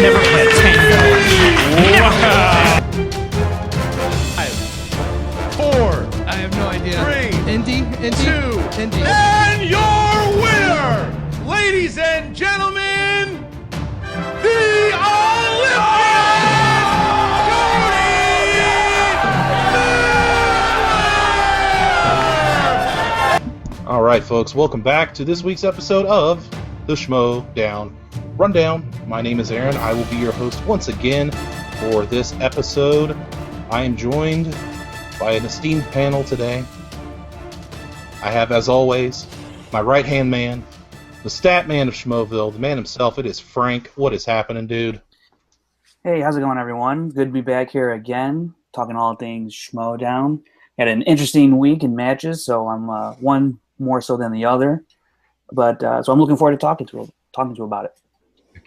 never play a tango. Wow. 5, 4, I have no idea. 3, Indy, 2, Indy. and your winner, ladies and gentlemen, the Olympian, Cody Miller! All right, folks, welcome back to this week's episode of the Schmoedown Rundown. My name is Aaron. I will be your host once again for this episode. I am joined by an esteemed panel today. I have, as always, my right-hand man, the stat man of Schmoeville, the man himself. It is Frank. What is happening, dude? Hey, how's it going, everyone? Good to be back here again, talking all things Schmoedown. Had an interesting week in matches, so I'm one more so than the other. But so I'm looking forward to talking to you about it.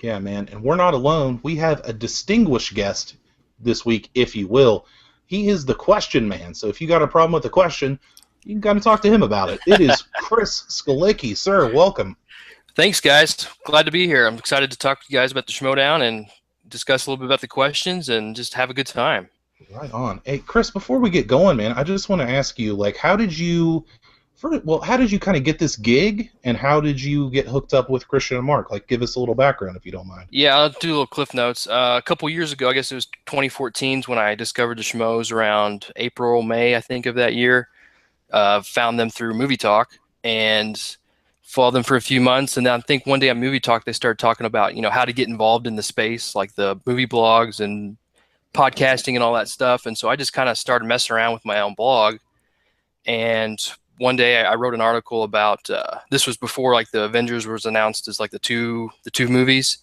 Yeah, man. And we're not alone. We have a distinguished guest this week, if you will. He is the question man. So if you got a problem with the question, you can kind of talk to him about it. It is Chris Skalicki. Sir, welcome. Thanks, guys. Glad to be here. I'm excited to talk to you guys about the Schmoedown and discuss a little bit about the questions and just have a good time. Right on. Hey, Chris, before we get going, man, I just want to ask you, like, how did you kind of get this gig, and how did you get hooked up with Christian and Mark? Like, give us a little background, if you don't mind. Yeah, I'll do a little cliff notes. A couple years ago, I guess it was 2014 when I discovered the Schmoes around April, May, I think, of that year. Found them through Movie Talk and followed them for a few months. And then I think one day on Movie Talk, they started talking about, how to get involved in the space, like the movie blogs and podcasting and all that stuff. And so I just kind of started messing around with my own blog. And one day I wrote an article about, this was before like the Avengers was announced as like the two movies.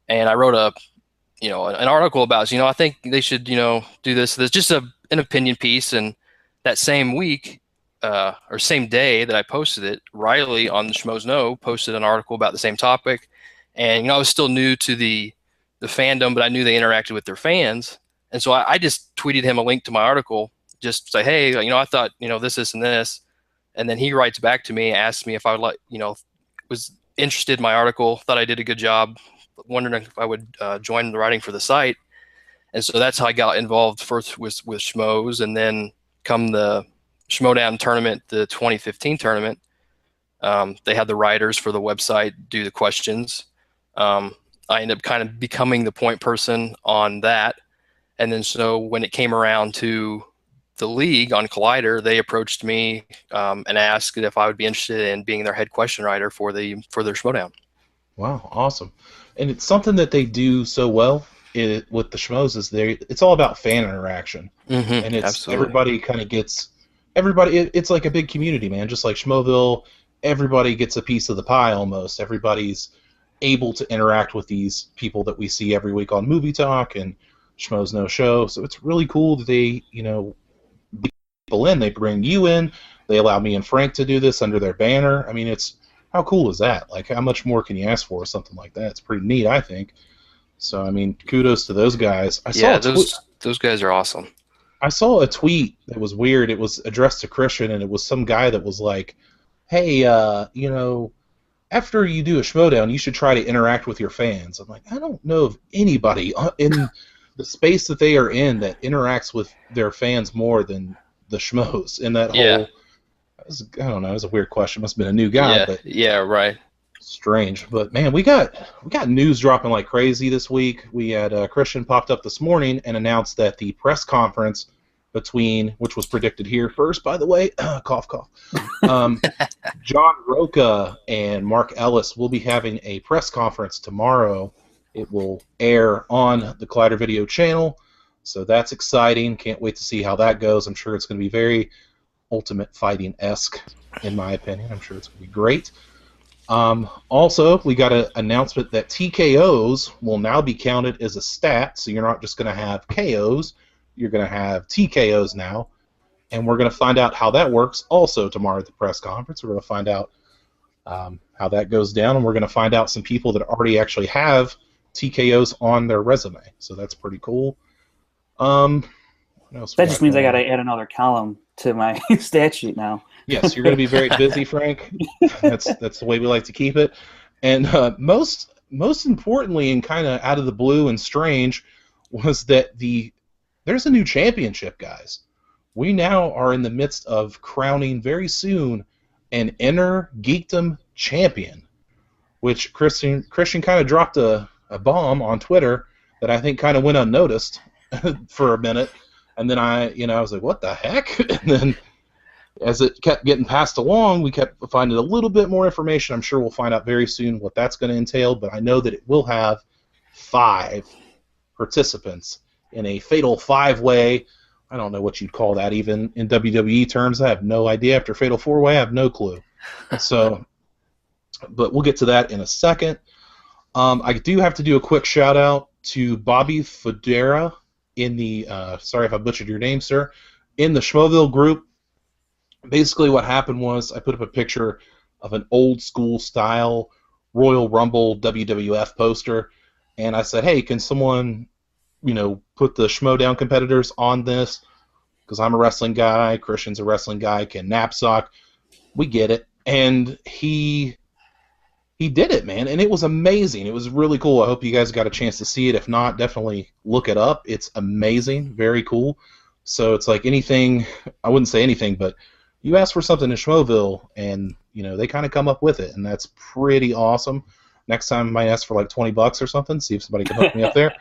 And I wrote an article about, I think they should, do this. There's just an opinion piece. And that same week, or same day that I posted it, Riley on the Schmoes Know posted an article about the same topic. And, I was still new to the fandom, but I knew they interacted with their fans. And so I just tweeted him a link to my article, just say, hey, I thought, this, and this. And then he writes back to me, asked me if I would was interested in my article, thought I did a good job, wondering if I would join the writing for the site. And so that's how I got involved first with Schmoes. And then come the Schmoedown tournament, the 2015 tournament, they had the writers for the website do the questions. I ended up kind of becoming the point person on that. And then so when it came around to the league on Collider, they approached me and asked if I would be interested in being their head question writer for their Schmoedown. Wow, awesome. And it's something that they do so well with the Schmoes is it's all about fan interaction. Mm-hmm, and it's absolutely. Everybody kind of gets it's like a big community, man. Just like Schmoeville, everybody gets a piece of the pie almost. Everybody's able to interact with these people that we see every week on Movie Talk and Schmoes No Show. So it's really cool that they, people in. They bring you in. They allow me and Frank to do this under their banner. I mean, how cool is that? Like, how much more can you ask for something like that? It's pretty neat, I think. So, I mean, kudos to those guys. Those guys are awesome. I saw a tweet that was weird. It was addressed to Christian, and it was some guy that was like, hey, after you do a Schmoedown, you should try to interact with your fans. I'm like, I don't know of anybody in the space that they are in that interacts with their fans more than the Schmoes. In that whole, I don't know, it was a weird question. Must have been a new guy, but yeah, right. Strange. But man, we got news dropping like crazy this week. We had Christian popped up this morning and announced that the press conference which was predicted here first, by the way, cough, cough. John Rocha and Mark Ellis will be having a press conference tomorrow. It will air on the Collider Video channel, so that's exciting. Can't wait to see how that goes. I'm sure it's going to be very Ultimate Fighting-esque, in my opinion. I'm sure it's going to be great. Also, we got an announcement that TKOs will now be counted as a stat, so you're not just going to have KOs, you're going to have TKOs now, and we're going to find out how that works also tomorrow at the press conference. We're going to find out how that goes down, and we're going to find out some people that already actually have TKOs on their resume, so that's pretty cool. What else That just means I got to add another column to my stat sheet now. Yes, you're going to be very busy, Frank. That's the way we like to keep it. And most most importantly, and kind of out of the blue and strange, was that there's a new championship, guys. We now are in the midst of crowning very soon an Inner Geekdom champion, which Christian kind of dropped a bomb on Twitter that I think kind of went unnoticed for a minute, and then I was like, what the heck? And then as it kept getting passed along, we kept finding a little bit more information. I'm sure we'll find out very soon what that's going to entail, but I know that it will have 5 participants in a fatal 5-way. I don't know what you'd call that even in WWE terms. I have no idea. After fatal 4-way, I have no clue. So, but we'll get to that in a second. I do have to do a quick shout out to Bobby Federa in the sorry if I butchered your name, sir, in the Schmoeville group. Basically, what happened was I put up a picture of an old school style Royal Rumble WWF poster, and I said, "Hey, can someone, put the Schmoedown competitors on this? Because I'm a wrestling guy, Christian's a wrestling guy, can Knapsack, we get it." And he did it, man, and it was amazing. It was really cool. I hope you guys got a chance to see it. If not, definitely look it up. It's amazing, very cool. So it's like anything, I wouldn't say anything, but you ask for something in Schmoeville, and they kind of come up with it, and that's pretty awesome. Next time I might ask for like $20 or something, see if somebody can hook me up there.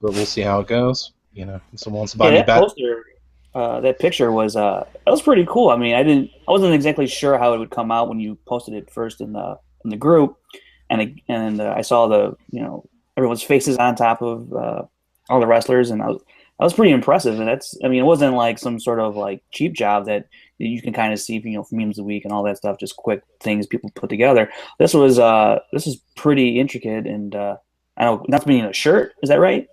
But we'll see how it goes. If someone wants to buy me back. That picture was that was pretty cool. I mean, I wasn't exactly sure how it would come out when you posted it first in the group, and I saw everyone's faces on top of all the wrestlers, and that was pretty impressive. And it wasn't like some sort of like cheap job that you can kind of see, from memes a week and all that stuff, just quick things people put together. This is pretty intricate, and I don't, not being a shirt, is that right?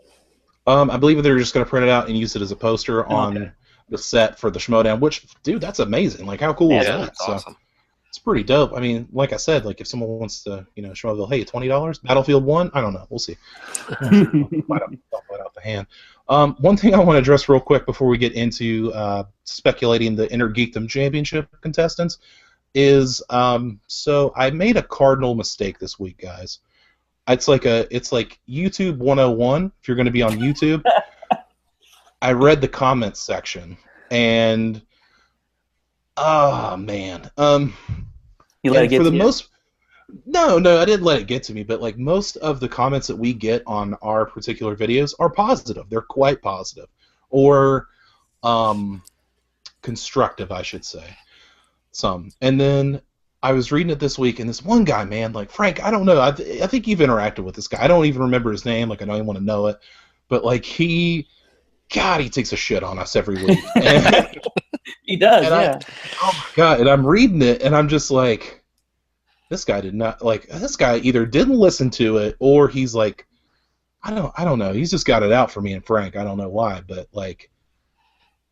I believe they're just going to print it out and use it as a poster on the set for the Schmoedown, which, dude, that's amazing. Like, how cool is that? That's awesome. So, it's pretty dope. I mean, like I said, like if someone wants to, Schmoeville, hey, $20, Battlefield 1, I don't know. We'll see. Might out the hand. One thing I want to address real quick before we get into speculating the Inner Geekdom Championship contestants is, so I made a cardinal mistake this week, guys. It's like YouTube 101, if you're going to be on YouTube. I read the comments section, and oh man, you let it get to you? No, I didn't let it get to me, but like most of the comments that we get on our particular videos are positive. They're quite positive, or constructive, I should say. Some, and then I was reading it this week, and this one guy, man, like Frank, I don't know, I think you've interacted with this guy. I don't even remember his name, like I don't even want to know it, but like he takes a shit on us every week. And, he does, yeah. Oh my god! And I'm reading it, and I'm just like, this guy did not like. This guy either didn't listen to it, or he's like, I don't know. He's just got it out for me and Frank. I don't know why, but like,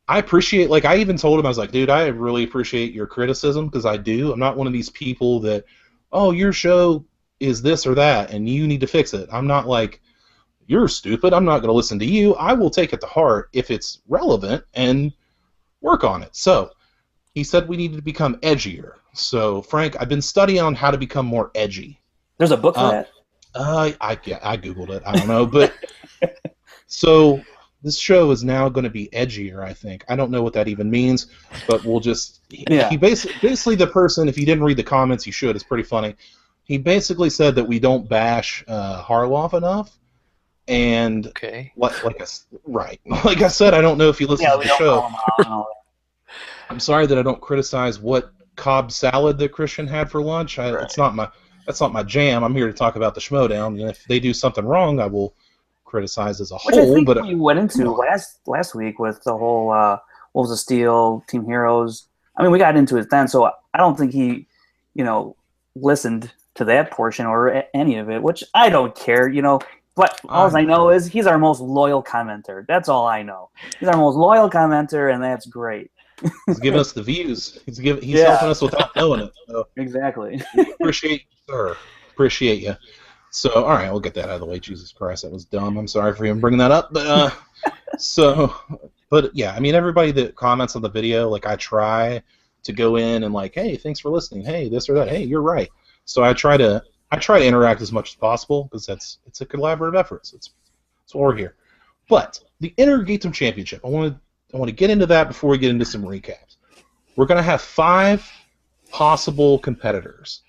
I appreciate. Like, I even told him, I was like, dude, I really appreciate your criticism, because I do. I'm not one of these people that, oh, your show is this or that, and you need to fix it. I'm not like, you're stupid. I'm not going to listen to you. I will take it to heart if it's relevant and work on it. So he said we needed to become edgier. So Frank, I've been studying on how to become more edgy. There's a book for that? I Googled it. I don't know, but so this show is now going to be edgier, I think. I don't know what that even means, but we'll just he basically the person, if you didn't read the comments, you should. It's pretty funny. He basically said that we don't bash Harloff enough. And like I said, I don't know if you listen to the show. I'm sorry that I don't criticize what Cobb salad that Christian had for lunch. That's not my jam. I'm here to talk about the Schmoedown, and if they do something wrong, I will criticize as a whole. I think we went into last week with the whole Wolves of Steel, Team Heroes. I mean, we got into it then, so I don't think he, listened to that portion or any of it, which I don't care, But all I know is he's our most loyal commenter. That's all I know. He's our most loyal commenter, and that's great. He's giving us the views. He's helping us without knowing it. So. Exactly. Appreciate you, sir. Appreciate you. So, all right, we'll get that out of the way. Jesus Christ, that was dumb. I'm sorry for even bringing that up. But but yeah, I mean, everybody that comments on the video, like I try to go in and like, hey, thanks for listening. Hey, this or that. Hey, you're right. So I try to I try to interact as much as possible because it's a collaborative effort. So that's why we're here. But the Inner Geekdom Championship, I want to get into that before we get into some recaps. We're going to have 5 possible competitors.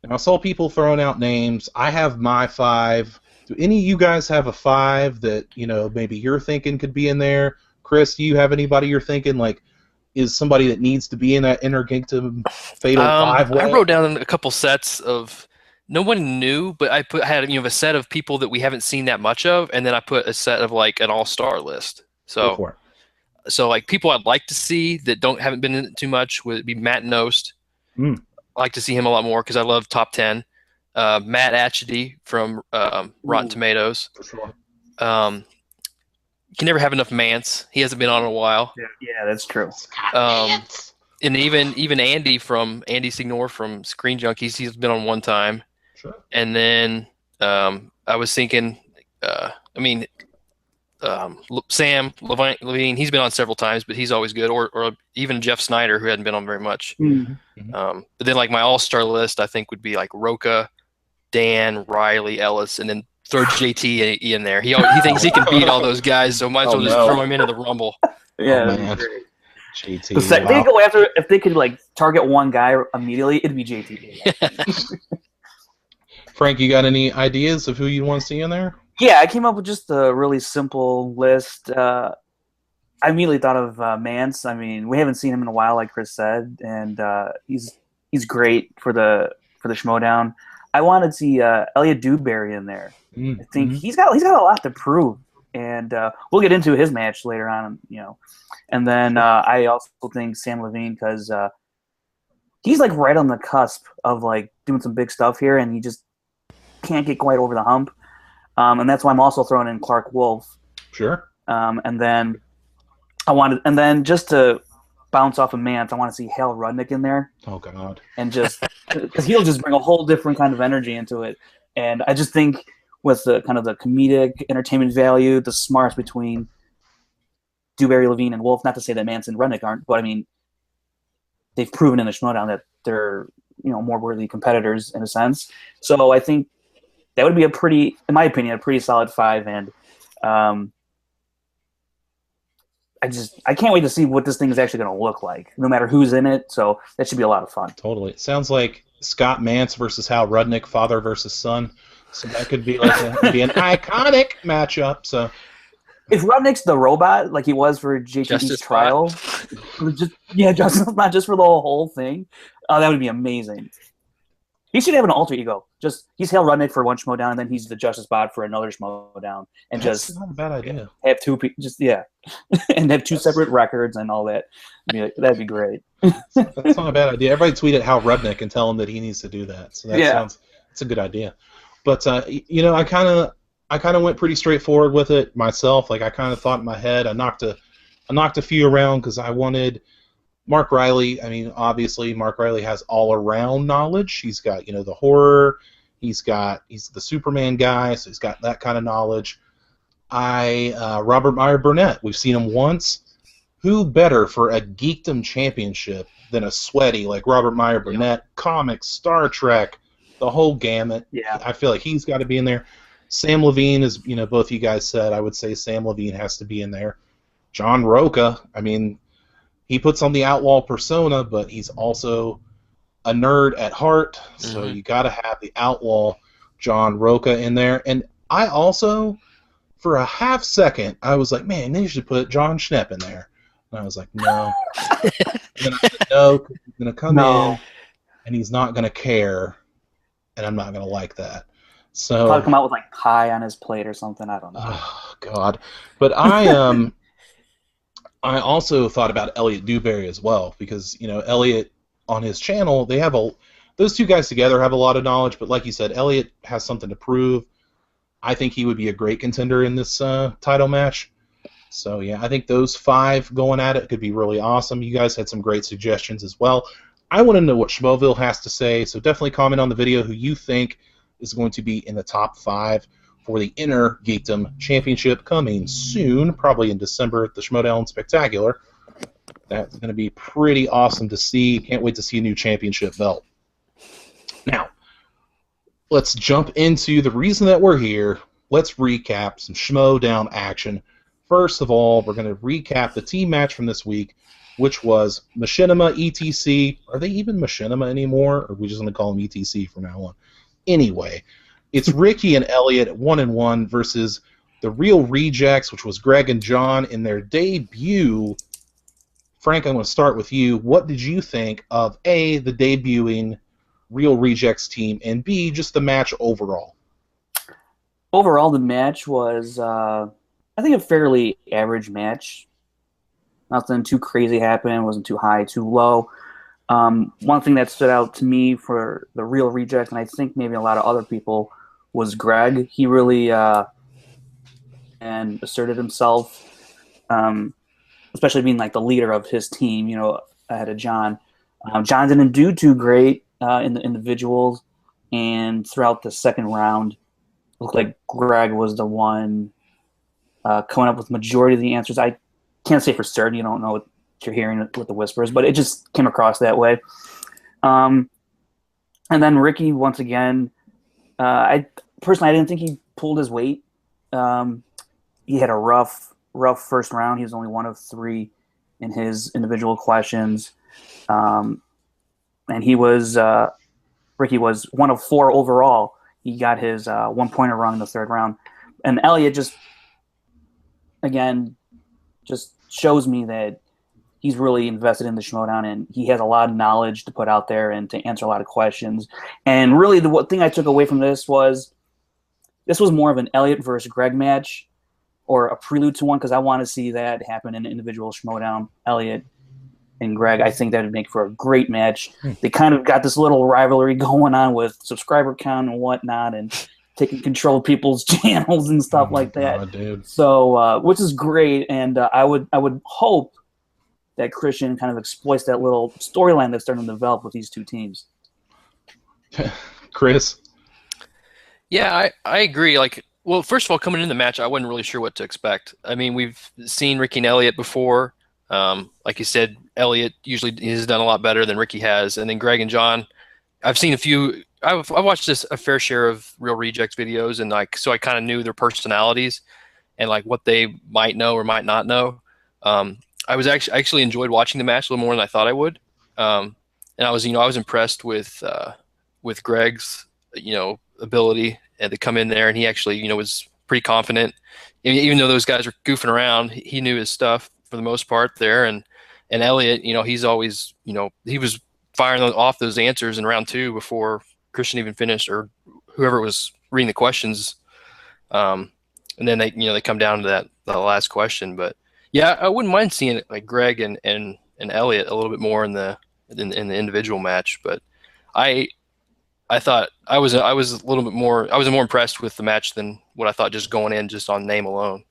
And I saw people throwing out names. I have my 5. Do any of you guys have a 5 that maybe you're thinking could be in there? Chris, do you have anybody you're thinking like is somebody that needs to be in that Inner Geekdom Fatal 5 way? I wrote down a couple sets of no one knew, but I had a set of people that we haven't seen that much of, and then I put a set of like an all-star list. So like people I'd like to see that haven't been in it too much would be Matt Nost. I like to see him a lot more because I love top 10. Matt Atchity from Rotten Tomatoes. For sure. You can never have enough Mance. He hasn't been on in a while. Yeah, that's true. And even Andy Signor from Screen Junkies, he's been on one time. Sure. And then I was thinking, Sam Levine, he's been on several times, but he's always good. Or even Jeff Snyder, who hadn't been on very much. Mm-hmm. But then like my all-star list, I think would be like Roka, Dan, Riley, Ellis, and then throw JT in there. He thinks he can beat all those guys, so might as well just throw him into the Rumble. Yeah, man. JT. They go after if they could like target one guy immediately, it'd be JT. Frank, you got any ideas of who you want to see in there? Yeah, I came up with just a really simple list. I immediately thought of Mance. I mean, we haven't seen him in a while, like Chris said, and he's great for the Schmoedown. I wanted to see Elliot Dewberry in there. I think he's got a lot to prove, and we'll get into his match later on, And then I also think Sam Levine because he's like right on the cusp of like doing some big stuff here, and he just can't get quite over the hump. And that's why I'm also throwing in Clark Wolf. Sure. And then just to bounce off of Mance, I want to see Hale Rudnick in there. Oh God. And just because he'll just bring a whole different kind of energy into it, and I just think with the kind of the comedic entertainment value, the smarts between Dewberry, Levine, and Wolf. Not to say that Mance and Rudnick aren't, but I mean, they've proven in the Schmoedown that they're more worthy competitors in a sense. So I think that would be in my opinion, a pretty solid 5. And I can't wait to see what this thing is actually going to look like, no matter who's in it. So that should be a lot of fun. Totally. It sounds like Scott Mance versus Hal Rudnick, father versus son. So that could be like an iconic matchup. So if Rudnick's the robot, like he was for JTB's trial, Justice, not just for the whole thing, that would be amazing. He should have an alter ego. He's Hale Rudnick for one Schmoedown, and then he's the Justice Bot for another Schmoedown, and that's not a bad idea. Have and have 2 separate records and all that. That'd be great. That's not a bad idea. Everybody tweet at Hal Rudnick and tell him that he needs to do that. So that's a good idea. But I kind of went pretty straightforward with it myself. Like I kind of thought in my head, I knocked a few around because I wanted Mark Riley. I mean, obviously Mark Riley has all around knowledge. He's got the horror. He's the Superman guy, so he's got that kind of knowledge. Robert Meyer Burnett. We've seen him once. Who better for a Geekdom Championship than a sweaty like Robert Meyer Burnett? Comics, Star Trek, the whole gamut. Yeah. I feel like he's got to be in there. Sam Levine is, both you guys said. I would say Sam Levine has to be in there. John Rocha. I mean, he puts on the outlaw persona, but he's also a nerd at heart. So you got to have the outlaw John Rocha in there. And I also, for a half second, I was like, man, they should put John Schnepp in there. And I was like, no. And then I said, no, because he's going to come in, and he's not going to care, and I'm not going to like that. So probably come out with like pie on his plate or something. I don't know. Oh God! But I also thought about Elliot Dewberry as well because Elliot on his channel those two guys together have a lot of knowledge. But like you said, Elliot has something to prove. I think he would be a great contender in this title match. So yeah, I think those 5 going at it could be really awesome. You guys had some great suggestions as well. I want to know what Schmoeville has to say. So definitely comment on the video who you think is going to be in the top 5 for the Inner Geekdom Championship coming soon, probably in December at the Schmoedown Spectacular. That's going to be pretty awesome to see. Can't wait to see a new championship belt. Now, let's jump into the reason that we're here. Let's recap some Schmoedown action. First of all, we're going to recap the team match from this week, which was Machinima ETC. Are they even Machinima anymore, or are we just going to call them ETC from now on? Anyway, it's Ricky and Elliot at 1-1 versus the Real Rejects, which was Greg and John in their debut. Frank, I'm going to start with you. What did you think of A, the debuting Real Rejects team, and B, just the match overall? Overall, the match was, I think, a fairly average match. Nothing too crazy happened. Wasn't too high, too low. One thing that stood out to me for the Real Rejects, and I think maybe a lot of other people, was Greg. He really and asserted himself, especially being like the leader of his team, ahead of John. John didn't do too great in the individuals, and throughout the second round, it looked like Greg was the one coming up with majority of the answers. I can't say for certain. You don't know what you're hearing with the whispers, but it just came across that way. And then Ricky, once again, I didn't think he pulled his weight. He had a rough first round. He was only 1 of 3 in his individual questions. And Ricky was 1 of 4 overall. He got his 1-pointer wrong in the third round. And Elliot just shows me that he's really invested in the Schmoedown, and he has a lot of knowledge to put out there and to answer a lot of questions. And really, the thing I took away from this was more of an Elliot versus Greg match, or a prelude to one, because I want to see that happen in an individual Schmoedown. Elliot and Greg, I think that would make for a great match. They kind of got this little rivalry going on with subscriber count and whatnot, and taking control of people's channels and stuff like that. Dude. So, which is great, and I would hope that Christian kind of exploits that little storyline that's starting to develop with these two teams. Chris? Yeah, I agree. Well, first of all, coming into the match, I wasn't really sure what to expect. I mean, we've seen Ricky and Elliot before. Like you said, Elliot usually has done a lot better than Ricky has. And then Greg and John, I've seen a few. I've watched a fair share of Real Rejects videos, and so I kind of knew their personalities and what they might know or might not know. I actually enjoyed watching the match a little more than I thought I would. And I was impressed with Greg's ability to come in there, and he actually was pretty confident. Even though those guys were goofing around, he knew his stuff for the most part there. And Elliot, he's always he was firing off those answers in round 2 before Christian even finished, or whoever was reading the questions. And then they come down to the last question. But yeah, I wouldn't mind seeing Greg and Elliot a little bit more in the individual match. But I thought I was a little bit more. I was more impressed with the match than what I thought just going in just on name alone.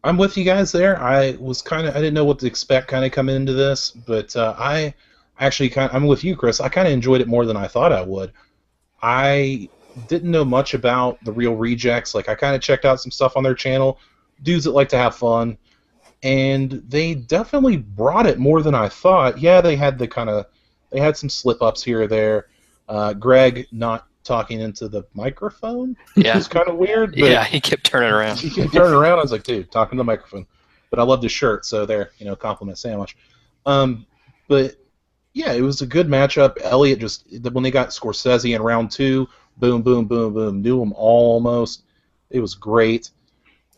I'm with you guys there. I didn't know what to expect kind of coming into this, but I'm with you, Chris. I kind of enjoyed it more than I thought I would. I didn't know much about the Real Rejects. I kind of checked out some stuff on their channel. Dudes that like to have fun, and they definitely brought it more than I thought. Yeah, they had some slip-ups here or there. Greg not talking into the microphone, which was kind of weird. But yeah, he kept turning around. I was like, dude, talking to the microphone. But I loved his shirt, so there, compliment sandwich. But yeah, it was a good matchup. Elliot when they got Scorsese in round 2, boom, boom, boom, boom, knew him almost. It was great.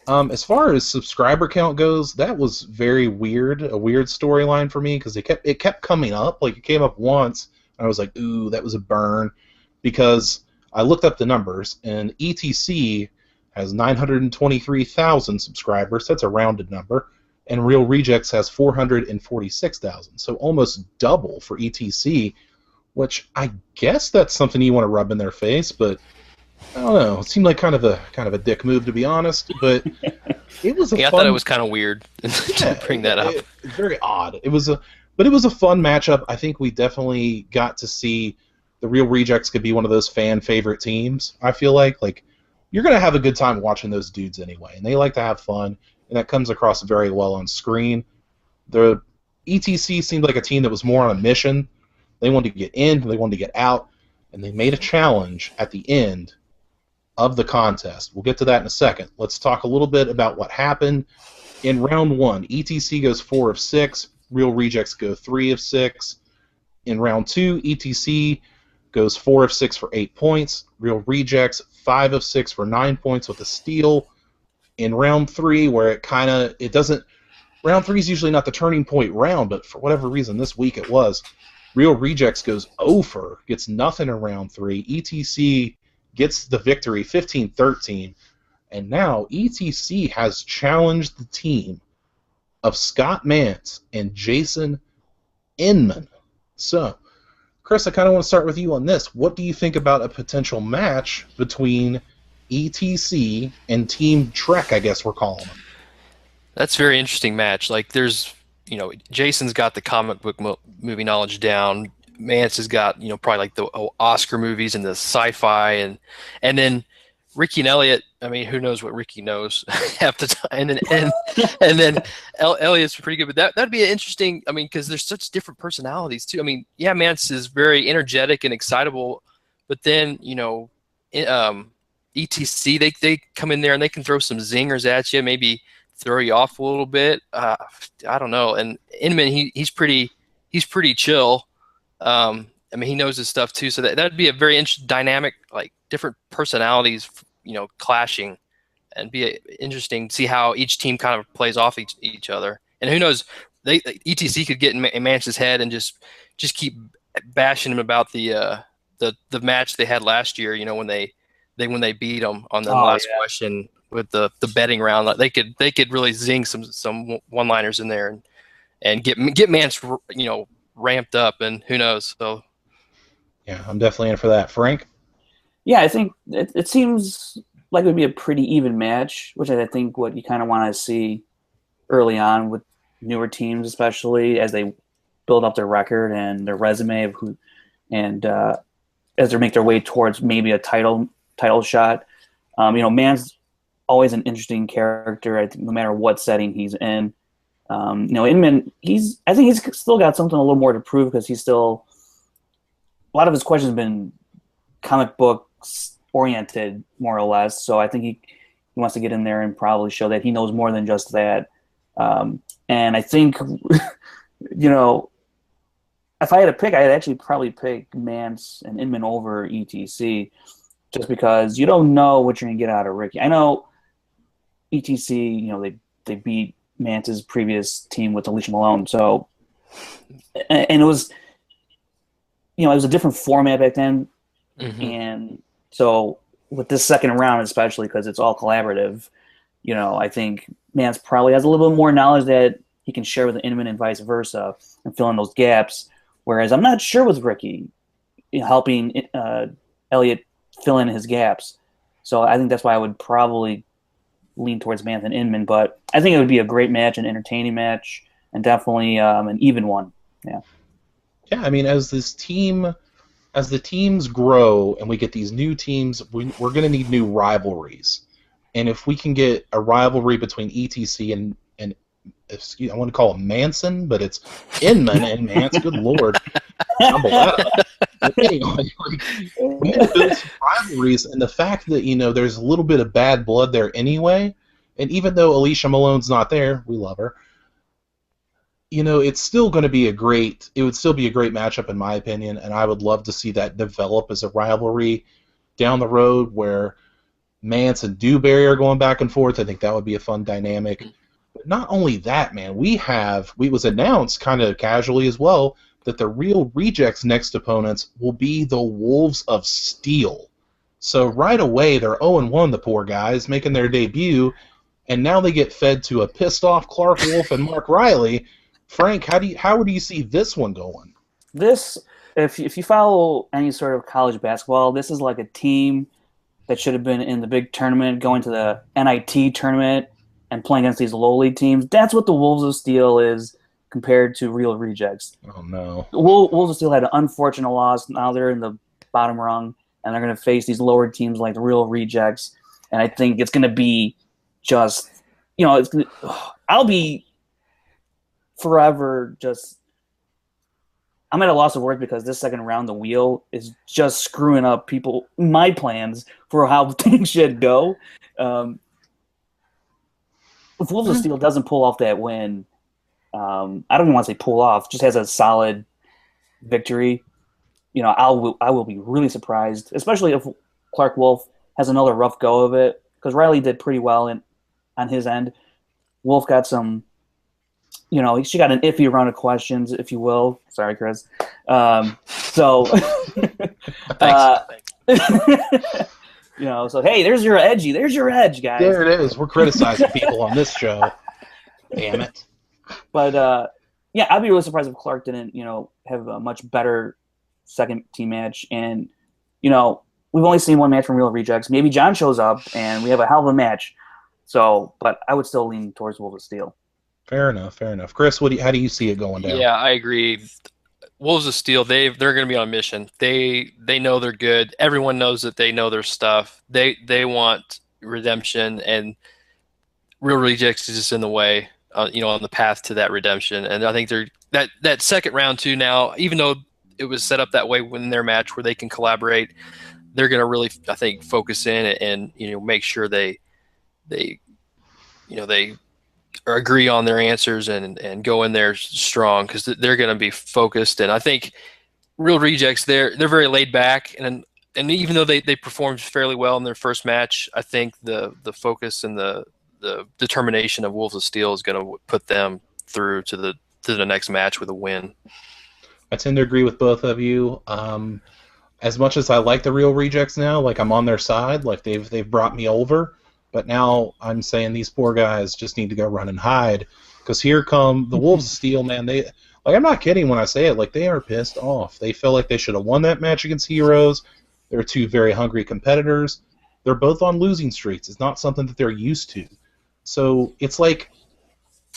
As far as subscriber count goes, that was very weird, a weird storyline for me, because it kept coming up. It came up once, and I was like, ooh, that was a burn, because I looked up the numbers, and ETC has 923,000 subscribers. That's a rounded number. And Real Rejects has 446,000. So almost double for ETC, which I guess that's something you want to rub in their face, but I don't know. It seemed like kind of a dick move, to be honest, but it was I thought it was kind of weird to bring that up. Very odd. It was a fun matchup. I think we definitely got to see the Real Rejects could be one of those fan favorite teams. I feel like you're going to have a good time watching those dudes anyway, and they like to have fun, and that comes across very well on screen. The ETC seemed like a team that was more on a mission. They wanted to get in, they wanted to get out, and they made a challenge at the end of the contest. We'll get to that in a second. Let's talk a little bit about what happened in round 1. ETC goes 4 of 6. Real Rejects go 3 of 6. In round 2, ETC goes 4 of 6 for 8 points. Real Rejects 5 of 6 for 9 points with a steal. In round 3, where it doesn't. Round 3 is usually not the turning point round, but for whatever reason this week it was. Real Rejects goes over, gets nothing in round 3. ETC gets the victory, 15-13. And now ETC has challenged the team of Scott Mance and Jason Inman. So, Chris, I kind of want to start with you on this. What do you think about a potential match between ETC and Team Trek, I guess we're calling them? That's a very interesting match. Like, Jason's got the comic book movie knowledge down. Mance has got, probably like the Oscar movies and the sci-fi, and then Ricky and Elliot. I mean, who knows what Ricky knows half the time, and then Elliot's pretty good. But that'd be an interesting. I mean, because there's such different personalities too. I mean, yeah, Mance is very energetic and excitable, but then ETC they come in there and they can throw some zingers at you, maybe throw you off a little bit. I don't know. And Inman, he's pretty chill. I mean, he knows his stuff too. So that'd be a very interesting dynamic, like different personalities, clashing, and be interesting to see how each team kind of plays off each other. And who knows, ETC could get in Mance's head and just keep bashing him about the match they had last year. When they beat them on the last question with the betting round, they could really zing some one-liners in there and get Mance ramped up, and who knows. So yeah, I'm definitely in for that. Frank? Yeah, I think it seems like it would be a pretty even match, which I think what you kind of want to see early on with newer teams, especially as they build up their record and their resume of who, and as they make their way towards maybe a title shot. Man's always an interesting character. I think no matter what setting he's in. Inman, I think he's still got something a little more to prove, because he's still, a lot of his questions have been comic books oriented, more or less. So I think he wants to get in there and probably show that he knows more than just that. And I think, if I had to pick, I'd actually probably pick Mance and Inman over ETC, just because you don't know what you're going to get out of Ricky. I know ETC, they beat Mance's previous team with Alicia Malone. So, and it was, it was a different format back then. Mm-hmm. And so with this second round, especially because it's all collaborative, I think Mance probably has a little bit more knowledge that he can share with Inman and vice versa and fill in those gaps. Whereas I'm not sure with Ricky helping Elliot fill in his gaps. So I think that's why I would probably lean towards Mance and Inman, but I think it would be a great match, an entertaining match, and definitely an even one. Yeah. Yeah, I mean, as the teams grow and we get these new teams, we're going to need new rivalries. And if we can get a rivalry between ETC and I want to call him Manson, but it's Inman and Mance. Good Lord. But anyway, we need to build some rivalries, and the fact that, there's a little bit of bad blood there anyway, and even though Alicia Malone's not there, we love her, it's still going to be it would still be a great matchup in my opinion, and I would love to see that develop as a rivalry down the road where Mance and Dewberry are going back and forth. I think that would be a fun dynamic. But not only that, man, it was announced kind of casually as well that the Real Rejects' next opponents will be the Wolves of Steel. So right away, they're 0-1, the poor guys, making their debut, and now they get fed to a pissed-off Clark Wolf and Mark Riley. Frank, how do you see this one going? This, if you follow any sort of college basketball, this is like a team that should have been in the big tournament, going to the NIT tournament, and playing against these lowly teams. That's what the Wolves of Steel is compared to Real Rejects. Oh, no. The Wolves of Steel had an unfortunate loss. Now they're in the bottom rung, and they're going to face these lower teams like the Real Rejects. And I think it's going to be just, I'll be forever just, I'm at a loss of words because this second round, the wheel is just screwing up my plans for how things should go. If Wolves of Steel doesn't pull off that win, I don't even want to say pull off, just has a solid victory, I will be really surprised, especially if Clark Wolf has another rough go of it, because Riley did pretty well on his end. Wolf got some, she got an iffy round of questions, if you will. Sorry, Chris. So, so hey, there's your edge, guys. There it is. We're criticizing people on this show. Damn it. But I'd be really surprised if Clark didn't, have a much better second team match. And, we've only seen one match from Real Rejects. Maybe John shows up and we have a hell of a match. So, but I would still lean towards Wolves of Steel. Fair enough. Chris, how do you see it going down? Yeah, I agree. Wolves of Steel, they're going to be on a mission. They know they're good. Everyone knows that they know their stuff. They want redemption, and Real Rejects is just in the way, on the path to that redemption. And I think that second round too now, even though it was set up that way in their match where they can collaborate, they're going to really, I think, focus in and make sure they agree on their answers and go in there strong, because they're going to be focused. And I think Real Rejects, they're very laid back, and even though they performed fairly well in their first match, I think the focus and the determination of Wolves of Steel is going to put them through to the next match with a win. I tend to agree with both of you. As much as I like the Real Rejects now, like I'm on their side, like they've brought me over. But now I'm saying these poor guys just need to go run and hide, because here come the Wolves of Steel, man. I'm not kidding when I say it. Like, they are pissed off. They feel like they should have won that match against Heroes. They're two very hungry competitors. They're both on losing streaks. It's not something that they're used to. So it's like,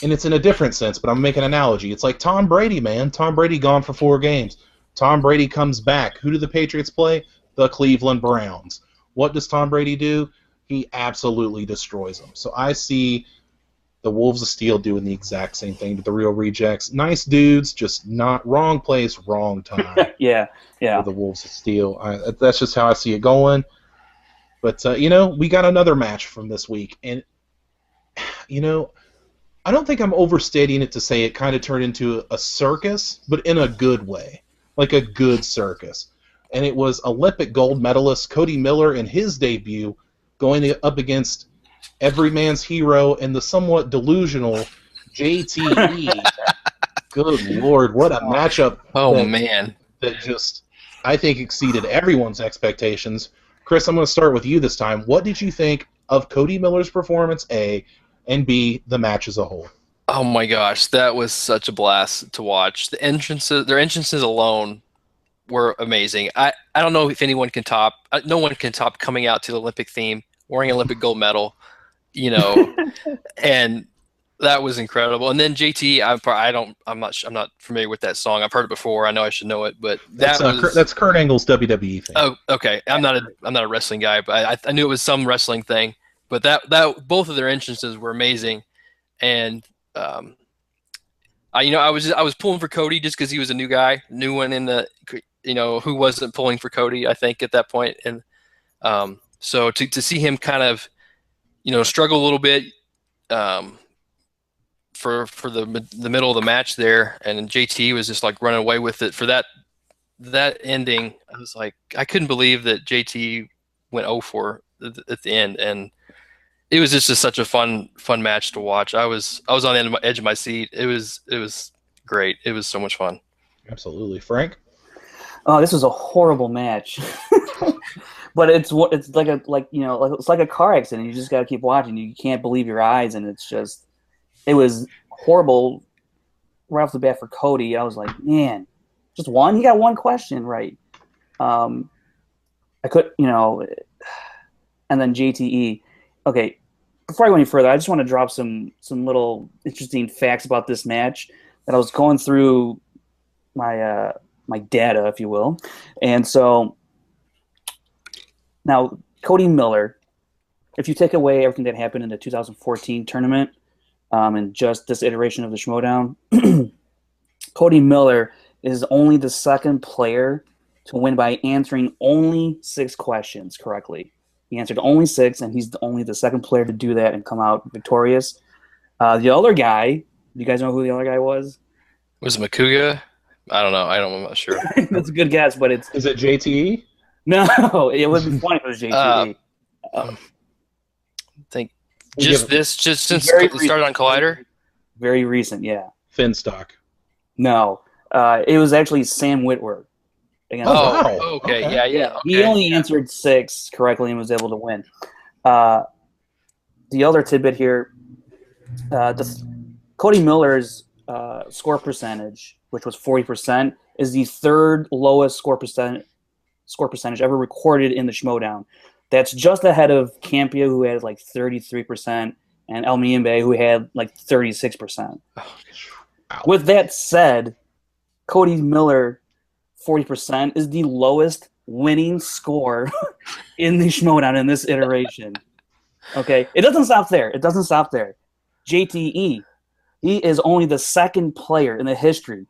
and it's in a different sense, but I'm making an analogy. It's like Tom Brady, man. Tom Brady gone for 4 games. Tom Brady comes back. Who do the Patriots play? The Cleveland Browns. What does Tom Brady do? He absolutely destroys them. So I see the Wolves of Steel doing the exact same thing to the Real Rejects. Nice dudes, just not wrong place, wrong time. Yeah. For the Wolves of Steel. That's just how I see it going. But, we got another match from this week. And, I don't think I'm overstating it to say it kind of turned into a circus, but in a good way. Like a good circus. And it was Olympic gold medalist Cody Miller in his debut going up against every man's hero and the somewhat delusional JTE. Good Lord, what a matchup. Man. That just, I think, exceeded everyone's expectations. Chris, I'm going to start with you this time. What did you think of Cody Miller's performance, A, and B, the match as a whole? Oh my gosh, that was such a blast to watch. Their entrances alone were amazing. I don't know if anyone can top. No one can top coming out to the Olympic theme, wearing an Olympic gold medal, and that was incredible. And then JT, I'm not familiar with that song. I've heard it before. I know I should know it, but that's Kurt Angle's WWE thing. Oh, okay. I'm not a wrestling guy, but I knew it was some wrestling thing. But that both of their entrances were amazing, and I was pulling for Cody just because he was a new guy, new one in the, who wasn't pulling for Cody, I think, at that point. And so to see him kind of, struggle a little bit for the middle of the match there, and JT was just like running away with it for that ending. I was like, I couldn't believe that JT went 0-4 at the end, and it was just such a fun match to watch. I was on the edge of my seat. It was great. It was so much fun. Absolutely. Frank? Oh, this was a horrible match. But it's like a car accident. You just got to keep watching. You can't believe your eyes, and it was horrible right off the bat for Cody. I was like, man, just one? He got one question right. I could, and then JTE. Okay, before I go any further, I just want to drop some little interesting facts about this match that I was going through my my data, if you will. And so now Cody Miller, if you take away everything that happened in the 2014 tournament and just this iteration of the Schmoedown, Cody Miller is only the second player to win by answering only 6 questions correctly. He answered only 6, and he's only the second player to do that and come out victorious. The other guy, you guys know who the other guy was? Was it Makuga? I don't know. I'm not sure. That's a good guess, but it's... Is it JTE? No, it would be funny if it was JTE. I think just since Very it started on Collider? Very recent, yeah. Finstock. No, it was actually Sam Whitworth. Against wow. Okay. Okay. Yeah. Okay. He only answered 6 correctly and was able to win. The other tidbit here, Cody Miller's score percentage, which was 40%, is the 3rd lowest score percentage ever recorded in the Schmoedown. That's just ahead of Campia, who had like 33%, and El Miembe, who had like 36%. With that said, Cody Miller, 40%, is the lowest winning score in the Schmoedown in this iteration. Okay, it doesn't stop there. JTE, he is only the second player in the history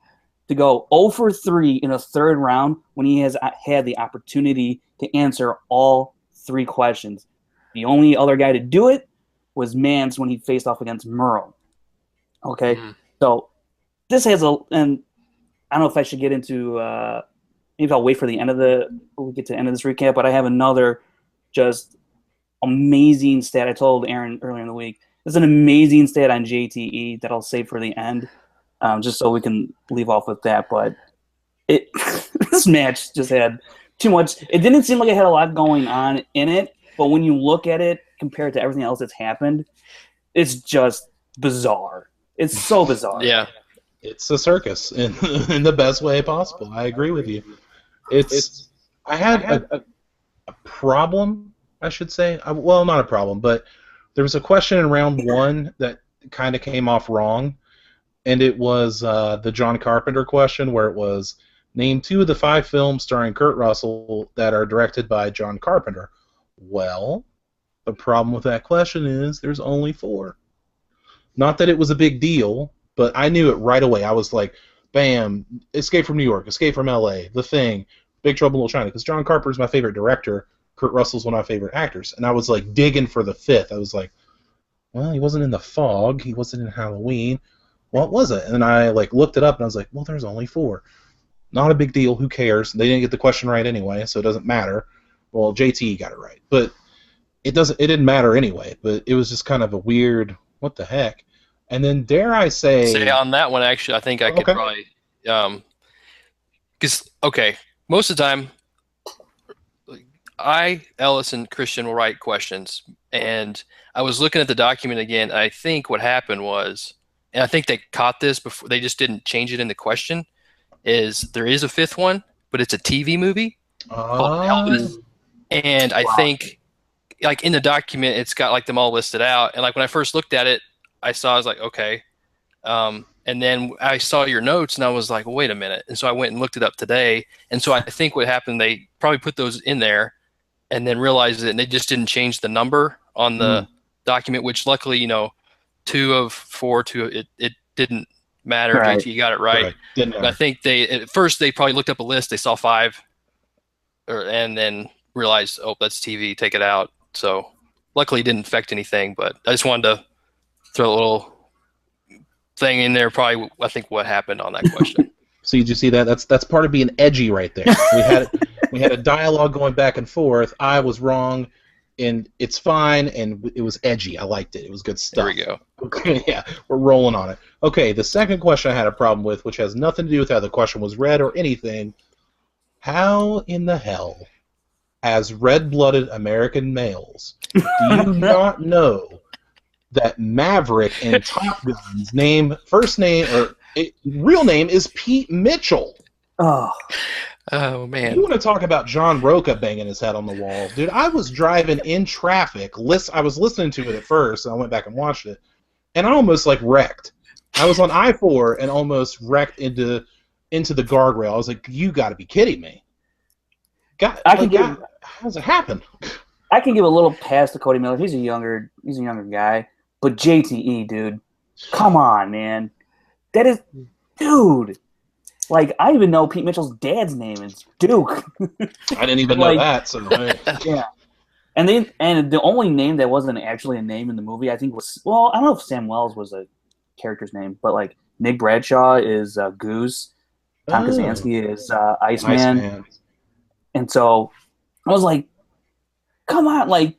to go 0 for 3 in a 3rd round when he has had the opportunity to answer all 3 questions. The only other guy to do it was Mance when he faced off against Merle. Okay, so this has and I don't know if I should get into. Maybe I'll wait for the end of we get to the end of this recap. But I have another just amazing stat. I told Aaron earlier in the week. There's an amazing stat on JTE that I'll save for the end, just so we can leave off with that. But this match just had too much. It didn't seem like it had a lot going on in it, but when you look at it compared to everything else that's happened, it's just bizarre. It's so bizarre. Yeah. It's a circus in the best way possible. I agree with you. I had a problem, I should say. Well, not a problem, but there was a question in round 1 that kind of came off wrong, and it was the John Carpenter question, where it was, name 2 of the 5 films starring Kurt Russell that are directed by John Carpenter. Well, the problem with that question is there's only 4. Not that it was a big deal, but I knew it right away. I was like, bam, Escape from New York, Escape from L.A., The Thing, Big Trouble in Little China, because John Carpenter's my favorite director, Kurt Russell's one of my favorite actors, and I was like digging for the 5th. I was like, well, he wasn't in The Fog, he wasn't in Halloween, what was it? And then I like looked it up, and I was like, well, there's only 4. Not a big deal, who cares? They didn't get the question right anyway, so it doesn't matter. Well, JT got it right, but it didn't matter anyway, but it was just kind of a weird, what the heck? And then dare I say on that one, actually, I think I could probably because most of the time Ellis and Christian will write questions, and I was looking at the document again. I think what happened was, and I think they caught this before, they just didn't change it in the question, is there is a 5th one, but it's a TV movie called Elvis, and I think like in the document it's got like them all listed out, and like when I first looked at it, I was like, okay. And then I saw your notes, and I was like, well, wait a minute. And so I went and looked it up today. And so I think what happened, they probably put those in there and then realized it, and they just didn't change the number on the document, which luckily, 2 of 4, it didn't matter. Right. JT got it right. Didn't matter. But I think at first they probably looked up a list. They saw 5 and then realized, oh, that's TV, take it out. So luckily it didn't affect anything, but I just wanted to throw a little thing in there. Probably, I think what happened on that question. So did you see that? That's part of being edgy right there. We had a dialogue going back and forth. I was wrong, and it's fine, and it was edgy. I liked it. It was good stuff. There we go. Okay, yeah, we're rolling on it. Okay, the second question I had a problem with, which has nothing to do with how the question was read or anything. How in the hell, as red-blooded American males, do you not know that Maverick in Top Gun's real name is Pete Mitchell? Oh man! You want to talk about John Rocha banging his head on the wall, dude? I was driving in traffic. I was listening to it at first, and I went back and watched it, and I almost like wrecked. I was on I-4 and almost wrecked into the guardrail. I was like, "You got to be kidding me!" How does it happen? I can give a little pass to Cody Miller. He's a younger guy. But JTE, dude, come on, man. That is, dude. Like, I even know Pete Mitchell's dad's name is Duke. I didn't even know that. So hey. Yeah. And the only name that wasn't actually a name in the movie, I think was, well, I don't know if Sam Wells was a character's name, but like Nick Bradshaw is Goose, Tom Kazansky is Iceman. And so I was like, come on, like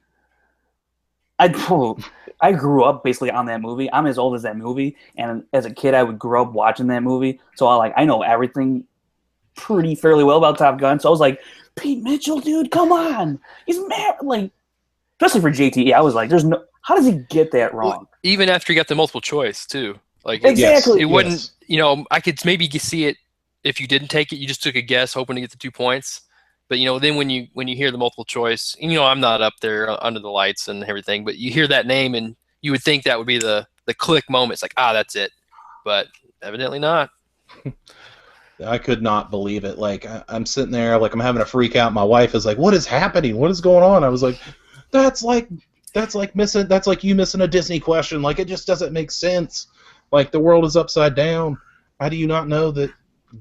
I grew up basically on that movie. I'm as old as that movie, and as a kid, I would grow up watching that movie. So I know everything pretty fairly well about Top Gun. So I was like, Pete Mitchell, dude, come on, he's mad. Like, especially for JTE, I was like, there's no. How does he get that wrong? Well, even after he got the multiple choice too, like exactly, it wouldn't. You know, I could maybe see it if you didn't take it, you just took a guess, hoping to get the 2 points. But then when you hear the multiple choice, I'm not up there under the lights and everything, but you hear that name and you would think that would be the click moment. It's like, that's it, but evidently not. I could not believe it. Like, I'm sitting there, like, I'm having a freak out. My wife is like, "What is happening? What is going on?" I was like, that's like you missing a Disney question. Like, it just doesn't make sense. Like, the world is upside down. How do you not know that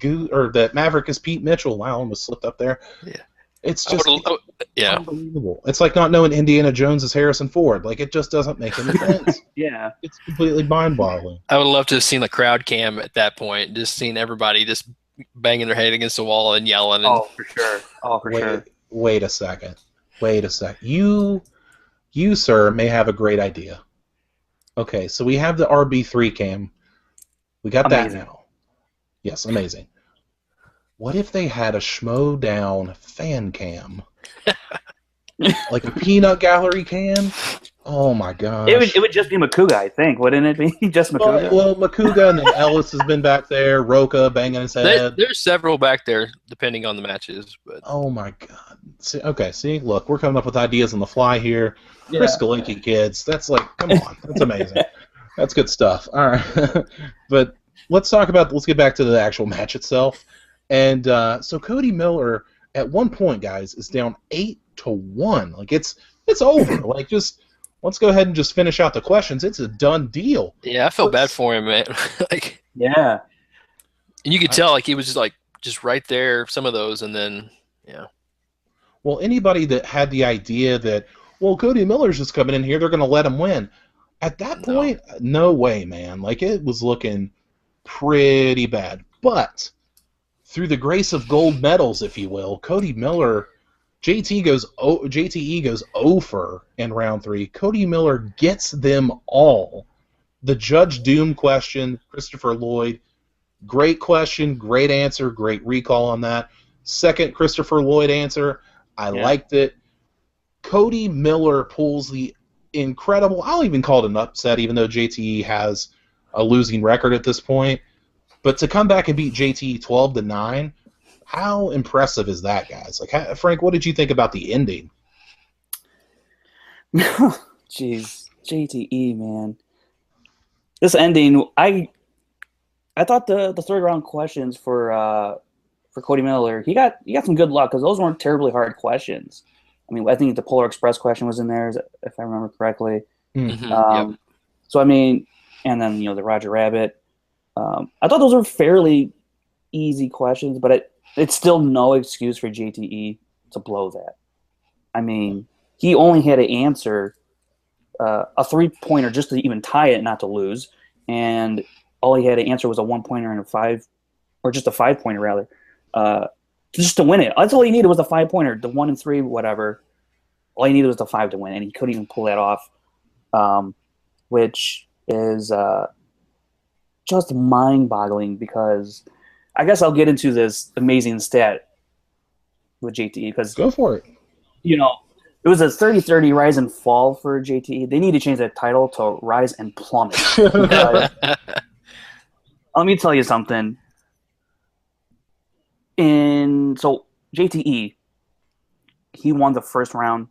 that Maverick is Pete Mitchell? Wow, I almost slipped up there. Yeah. It's just unbelievable. It's like not knowing Indiana Jones is Harrison Ford. Like, it just doesn't make any sense. Yeah. It's completely mind-boggling. I would love to have seen the crowd cam at that point, just seeing everybody just banging their head against the wall and yelling. And... Oh, for sure. Sure. Wait a second. You, sir, may have a great idea. Okay, so we have the RB3 cam. We got amazing. That now. Yes, amazing. What if they had a Schmoedown fan cam? Like a peanut gallery cam? Oh my gosh. It would just be Makuga, I think, wouldn't it be? Just Makuga? Well, Makuga and then Ellis has been back there, Roka banging his head. There's several back there, depending on the matches. But oh my god. See, look, we're coming up with ideas on the fly here. Yeah. Chris Galinki, kids. That's like, come on. That's amazing. That's good stuff. All right. But let's get back to the actual match itself. And so Cody Miller, at one point, guys, is down 8-1. Like, it's over. Like, just let's go ahead and just finish out the questions. It's a done deal. Yeah, I felt bad for him, man. Like, yeah. And you could tell, like, he was just right there, some of those, and then, yeah. Well, anybody that had the idea that, well, Cody Miller's just coming in here, they're going to let him win. At that point, no way, man. Like, it was looking pretty bad. But through the grace of gold medals, if you will, Cody Miller, JTE goes over in round 3. Cody Miller gets them all. The Judge Doom question, Christopher Lloyd, great question, great answer, great recall on that. Second Christopher Lloyd answer, I liked it. Cody Miller pulls the incredible, I'll even call it an upset, even though JTE has a losing record at this point. But to come back and beat JTE 12-9, how impressive is that, guys? Like, Frank, what did you think about the ending? Jeez, JTE, man. This ending, I thought the third round questions for Cody Miller, he got some good luck because those weren't terribly hard questions. I mean, I think the Polar Express question was in there, if I remember correctly. Mm-hmm. Yep. So I mean, and then the Roger Rabbit. I thought those were fairly easy questions, but it's still no excuse for JTE to blow that. I mean, he only had to answer a 3-pointer just to even tie it, not to lose, and all he had to answer was a 1-pointer and a 5, or just a 5-pointer rather, just to win it. That's all he needed was a 5-pointer, the 1 and 3, whatever. All he needed was the 5 to win, and he couldn't even pull that off, which is just mind-boggling because I guess I'll get into this amazing stat with JTE because go for it. It was a 30-30 rise and fall for JTE. They need to change that title to Rise and Plummet. Let me tell you something. So JTE, he won the first round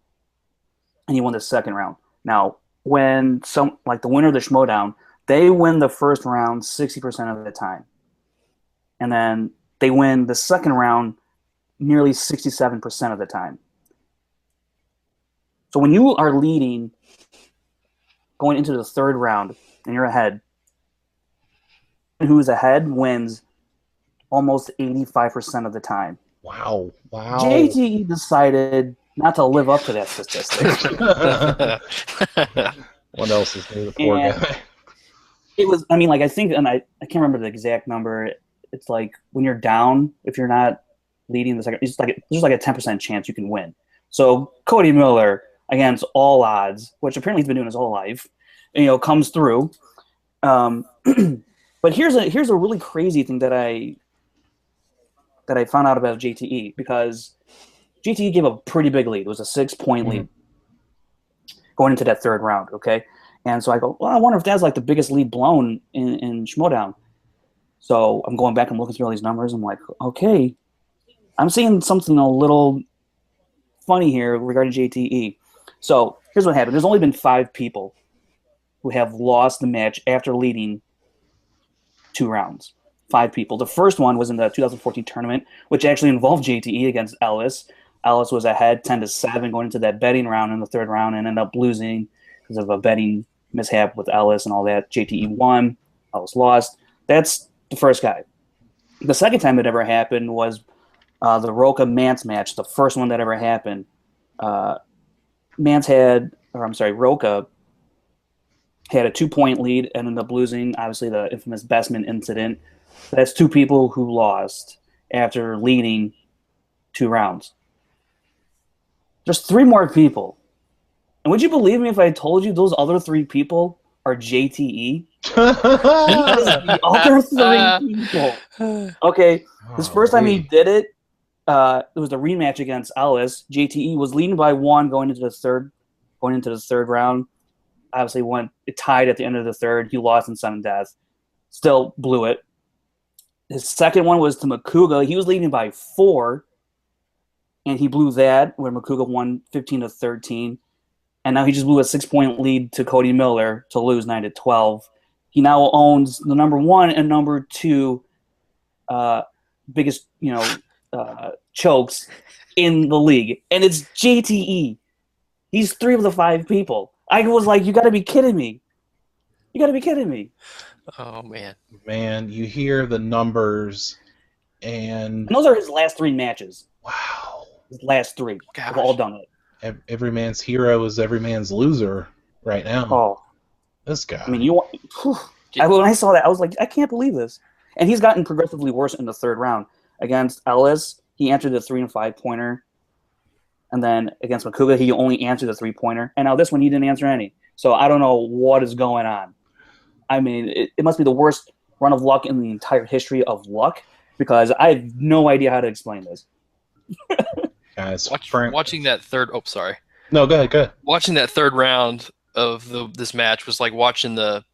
and he won the second round. Now, when the winner of the Schmoedown, they win the first round 60% of the time. And then they win the second round nearly 67% of the time. So when you are leading going into the third round and you're ahead, who's ahead wins almost 85% of the time. Wow. JTE decided not to live up to that statistic. What else is new? The poor guy. It was, I mean, like, I think, and I can't remember the exact number. It's like when you're down, if you're not leading the second, it's like there's like a 10% chance you can win. So Cody Miller, against all odds, which apparently he's been doing his whole life, comes through. But here's a really crazy thing that I found out about JTE, because JTE gave a pretty big lead. It was a 6-point lead going into that third round, okay? And so I go, well, I wonder if that's like the biggest lead blown in Schmoedown. So I'm going back and looking through all these numbers. I'm like, okay, I'm seeing something a little funny here regarding JTE. So here's what happened. There's only been 5 people who have lost the match after leading 2 rounds. 5 people. The first one was in the 2014 tournament, which actually involved JTE against Ellis. Ellis was ahead 10-7 going into that betting round in the third round and ended up losing because of a betting mishap with Ellis and all that. JTE won. Ellis lost. That's the first guy. The second time it ever happened was the Roka Mance match, the first one that ever happened. Roka had a 2-point lead and ended up losing, obviously, the infamous Bestman incident. That's 2 people who lost after leading 2 rounds. There's 3 more people. And would you believe me if I told you those other 3 people are JTE? The other 3 people. Okay, this first time he did it, it was the rematch against Ellis. JTE was leading by 1 going into the third round. Obviously, it tied at the end of the third. He lost in sudden death. Still blew it. His second one was to Makuga. He was leading by 4, and he blew that, where Makuga won 15-13. And now he just blew a 6-point lead to Cody Miller to lose 9-12. He now owns the number 1 and number 2 biggest, chokes in the league, and it's JTE. He's 3 of the 5 people. I was like, you got to be kidding me. You got to be kidding me. Oh, man. Man, you hear the numbers, and those are his last 3 matches. Wow. His last 3. Gosh. Have all done it. Every man's hero is every man's loser right now. Oh. This guy. I mean, when I saw that, I was like, I can't believe this. And he's gotten progressively worse in the third round. Against Ellis, he answered the 3- and 5-pointer. And then against Makuga, he only answered the 3-pointer. And now this one, he didn't answer any. So I don't know what is going on. I mean, it must be the worst run of luck in the entire history of luck, because I have no idea how to explain this. Guys, watching that third. Oh, sorry. No, go ahead. Watching that third round of this match was like watching the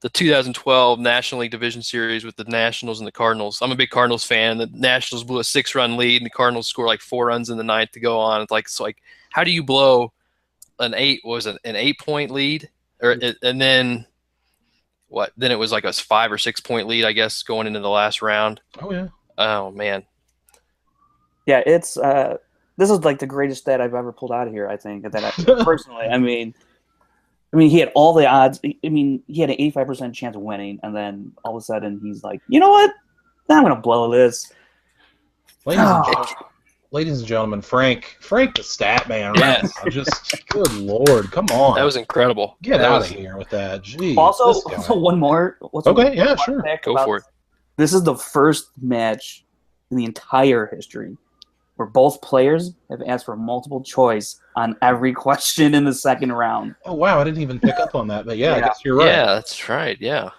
2012 National League Division Series with the Nationals and the Cardinals. I'm a big Cardinals fan. The Nationals blew a 6-run lead, and the Cardinals scored like 4 runs in the 9th to go on. It's like how do you blow an 8-point lead, and then what? Then it was like a 5 or 6-point lead, I guess, going into the last round. Oh yeah. Oh man. Yeah, it's this is like the greatest stat I've ever pulled out of here. I think personally. I mean, he had all the odds. I mean, he had an 85% chance of winning, and then all of a sudden he's like, you know what? I'm going to blow this. Ladies and gentlemen, Frank the stat man. Right? Yes. Just good Lord, come on. That was incredible. Get out of here with that. Jeez. Also one more. Okay, yeah, sure. Go for it. This is the first match in the entire history where both players have asked for multiple choice on every question in the second round. Oh, wow, I didn't even pick up on that, but yeah, I guess you're right. Yeah, that's right, yeah.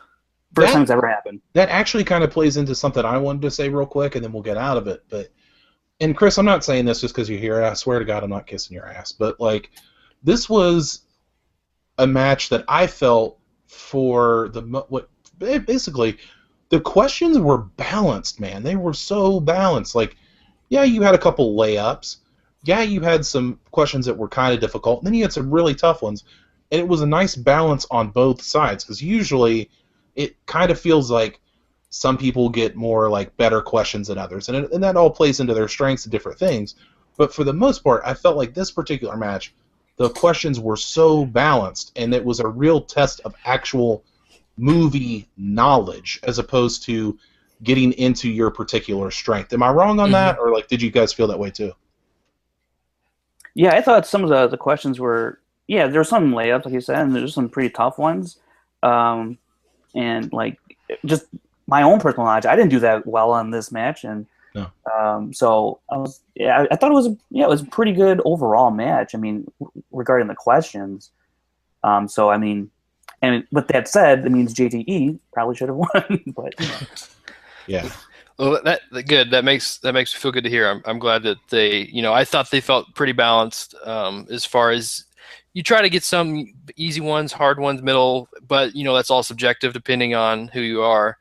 First time it's ever happened. That actually kind of plays into something I wanted to say real quick, and then we'll get out of it. And Chris, I'm not saying this just because you're here. I swear to God, I'm not kissing your ass. But, this was a match that I felt basically, the questions were balanced, man. They were so balanced. Yeah, you had a couple layups. Yeah, you had some questions that were kind of difficult. And then you had some really tough ones. And it was a nice balance on both sides, because usually it kind of feels like some people get more better questions than others. And that all plays into their strengths and different things. But for the most part, I felt like this particular match, the questions were so balanced, and it was a real test of actual movie knowledge, as opposed to getting into your particular strength. Am I wrong on that, or like did you guys feel that way too? Yeah, I thought some of the questions were, yeah, there were some layups, like you said, and there's some pretty tough ones. And like just my own personal knowledge, I didn't do that well on this match, and No. so I thought it was a pretty good overall match. I mean, regarding the questions. So I mean, and with that said, it means JTE probably should have won, but you know. Yeah. Well, that good. That makes me feel good to hear. I'm glad that they, I thought they felt pretty balanced as far as you try to get some easy ones, hard ones, middle, but that's all subjective depending on who you are.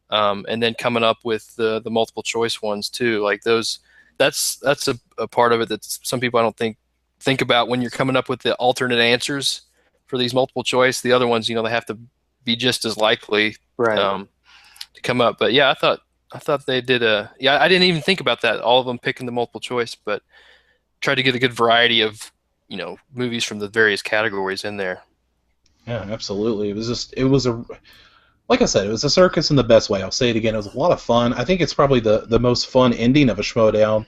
And then coming up with the multiple choice ones too, like those. That's a part of it that some people I don't think about when you're coming up with the alternate answers for these multiple choice. The other ones, they have to be just as likely to come up. But yeah, I thought they did I didn't even think about that. All of them picking the multiple choice, but tried to get a good variety of, movies from the various categories in there. Yeah, absolutely. Like I said, it was a circus in the best way. I'll say it again. It was a lot of fun. I think it's probably the most fun ending of a Schmoedown,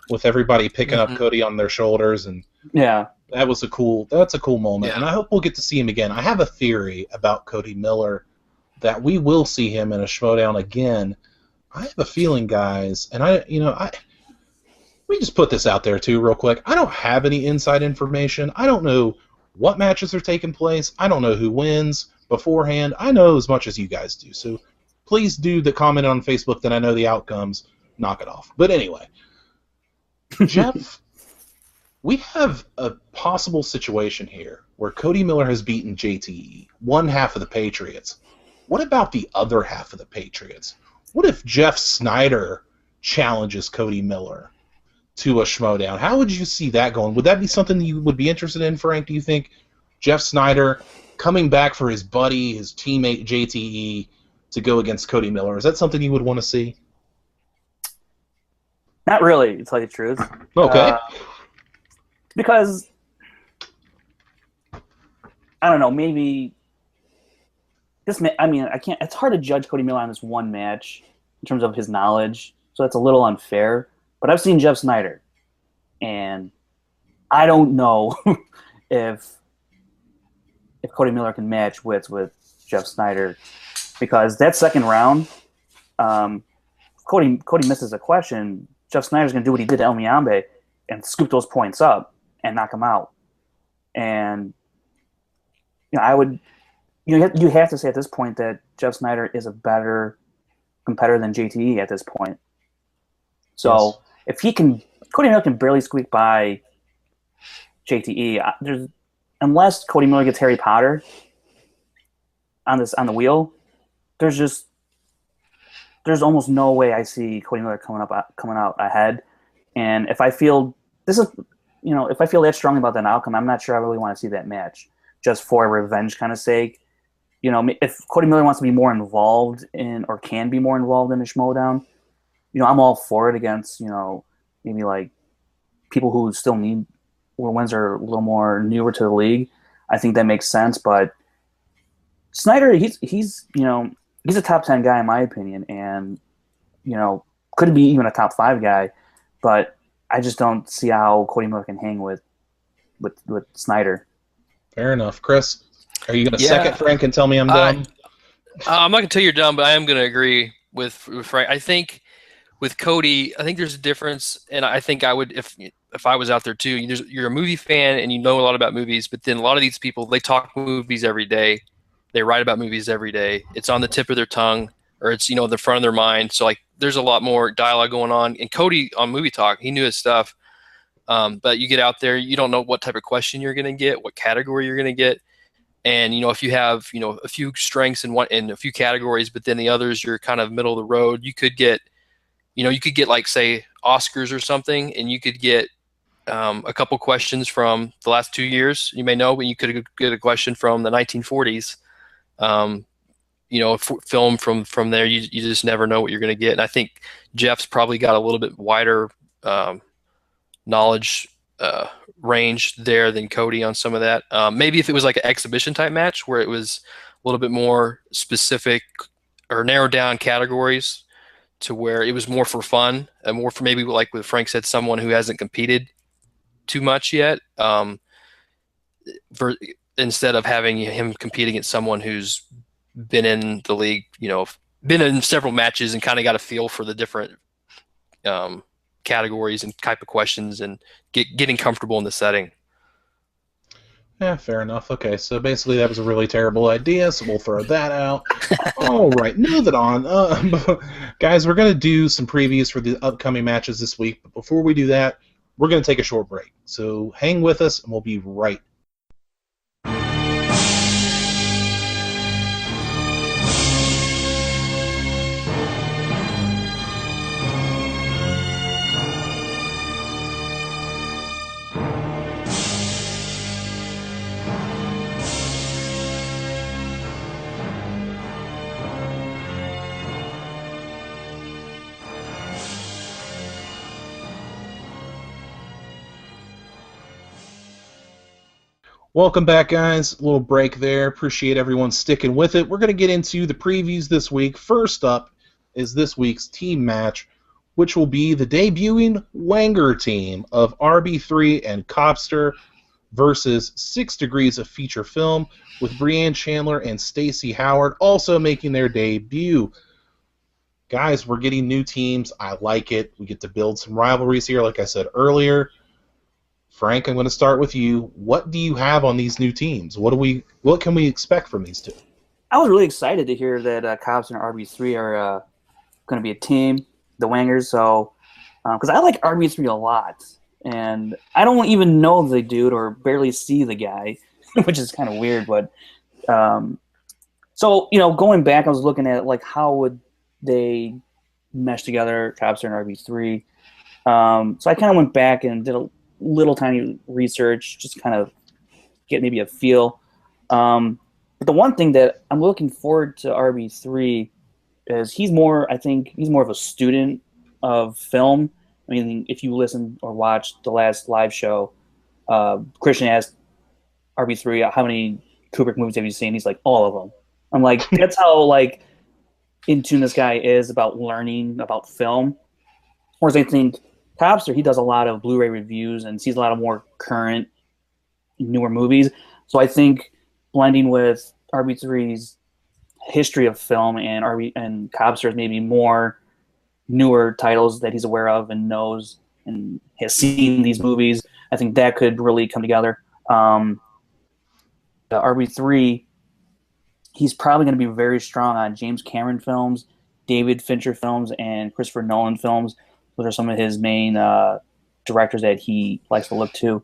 with everybody picking up Cody on their shoulders, and that's a cool moment. Yeah. And I hope we'll get to see him again. I have a theory about Cody Miller that we will see him in a Schmoedown again. I have a feeling, guys, and let me just put this out there too real quick. I don't have any inside information. I don't know what matches are taking place. I don't know who wins beforehand. I know as much as you guys do. So please do the comment on Facebook that I know the outcomes. Knock it off. But anyway, Jeff, we have a possible situation here where Cody Miller has beaten JTE, one half of the Patriots. What about the other half of the Patriots? What if Jeff Snyder challenges Cody Miller to a Schmoedown? How would you see that going? Would that be something you would be interested in, Frank? Do you think Jeff Snyder coming back for his buddy, his teammate JTE, to go against Cody Miller? Is that something you would want to see? Not really, to tell you the truth. Okay. Because, I don't know, maybe I can't. It's hard to judge Cody Miller on this one match in terms of his knowledge, so that's a little unfair. But I've seen Jeff Snyder, and I don't know if Cody Miller can match wits with Jeff Snyder, because that second round, Cody misses a question. Jeff Snyder's going to do what he did to El Miambe and scoop those points up and knock him out. And I would. You have to say at this point that Jeff Snyder is a better competitor than JTE at this point. So if Cody Miller can barely squeak by JTE. Unless Cody Miller gets Harry Potter on the wheel, there's almost no way I see Cody Miller coming out ahead. And if I feel that strongly about that outcome, I'm not sure I really want to see that match just for revenge kind of sake. If Cody Miller wants to be more involved or can be more involved in a Schmoedown, I'm all for it against, maybe like people who still need where wins are a little more newer to the league. I think that makes sense. But Snyder, he's a top 10 guy in my opinion, and could be even a top 5 guy. But I just don't see how Cody Miller can hang with Snyder. Fair enough, Chris. Are you going to second Frank and tell me I'm dumb? I'm not going to tell you you're dumb, but I am going to agree with Frank. I think with Cody, I think there's a difference, and I think I would, if I was out there too, you're a movie fan and you know a lot about movies, but then a lot of these people, they talk movies every day. They write about movies every day. It's on the tip of their tongue, or it's, the front of their mind. So like there's a lot more dialogue going on. And Cody on Movie Talk, he knew his stuff. But you get out there, you don't know what type of question you're going to get, what category you're going to get. And, if you have, a few strengths in a few categories, but then the others, you're kind of middle of the road, you could get like, say, Oscars or something, and you could get a couple questions from the last 2 years, you may know, but you could get a question from the 1940s. Film from there, you just never know what you're going to get. And I think Jeff's probably got a little bit wider knowledge range there than Cody on some of that. Maybe if it was like an exhibition type match where it was a little bit more specific or narrowed down categories, to where it was more for fun and more for maybe like what Frank said, someone who hasn't competed too much yet. Instead of having him compete against someone who's been in the league, been in several matches and kind of got a feel for the different categories and type of questions and getting comfortable in the setting. Yeah, fair enough. Okay, so basically that was a really terrible idea, so we'll throw that out. All right, moving on. Guys, we're going to do some previews for the upcoming matches this week, but before we do that, we're going to take a short break. So hang with us, and we'll be right. Welcome back, guys. A little break there. Appreciate everyone sticking with it. We're going to get into the previews this week. First up is this week's team match, which will be the debuting Wanger Team of RB3 and Copster versus 6 Degrees of Feature Film, with Brianne Chandler and Stacey Howard also making their debut. Guys, we're getting new teams. I like it. We get to build some rivalries here, like I said earlier. Frank, I'm going to start with you. What do you have on these new teams? What can we expect from these two? I was really excited to hear that Cops and RB3 are going to be a team, the Wangers. So, because I like RB3 a lot, and I don't even know the dude or barely see the guy, which is kind of weird. But so going back, I was looking at like how would they mesh together, Cops and RB3. So I kind of went back and did a little tiny research, just kind of get maybe a feel. But the one thing that I'm looking forward to RB3 is he's more of a student of film. I mean, if you listen or watch the last live show, Christian asked RB3 how many Kubrick movies have you seen? He's like, all of them. I'm like, that's how like in tune this guy is about learning about film. Whereas I think Copster, he does a lot of Blu-ray reviews and sees a lot of more current, newer movies. So I think blending with RB3's history of film and Copster's maybe more newer titles that he's aware of and knows and has seen these movies, I think that could really come together. The RB3, he's probably going to be very strong on James Cameron films, David Fincher films, and Christopher Nolan films. Those are some of his main directors that he likes to look to.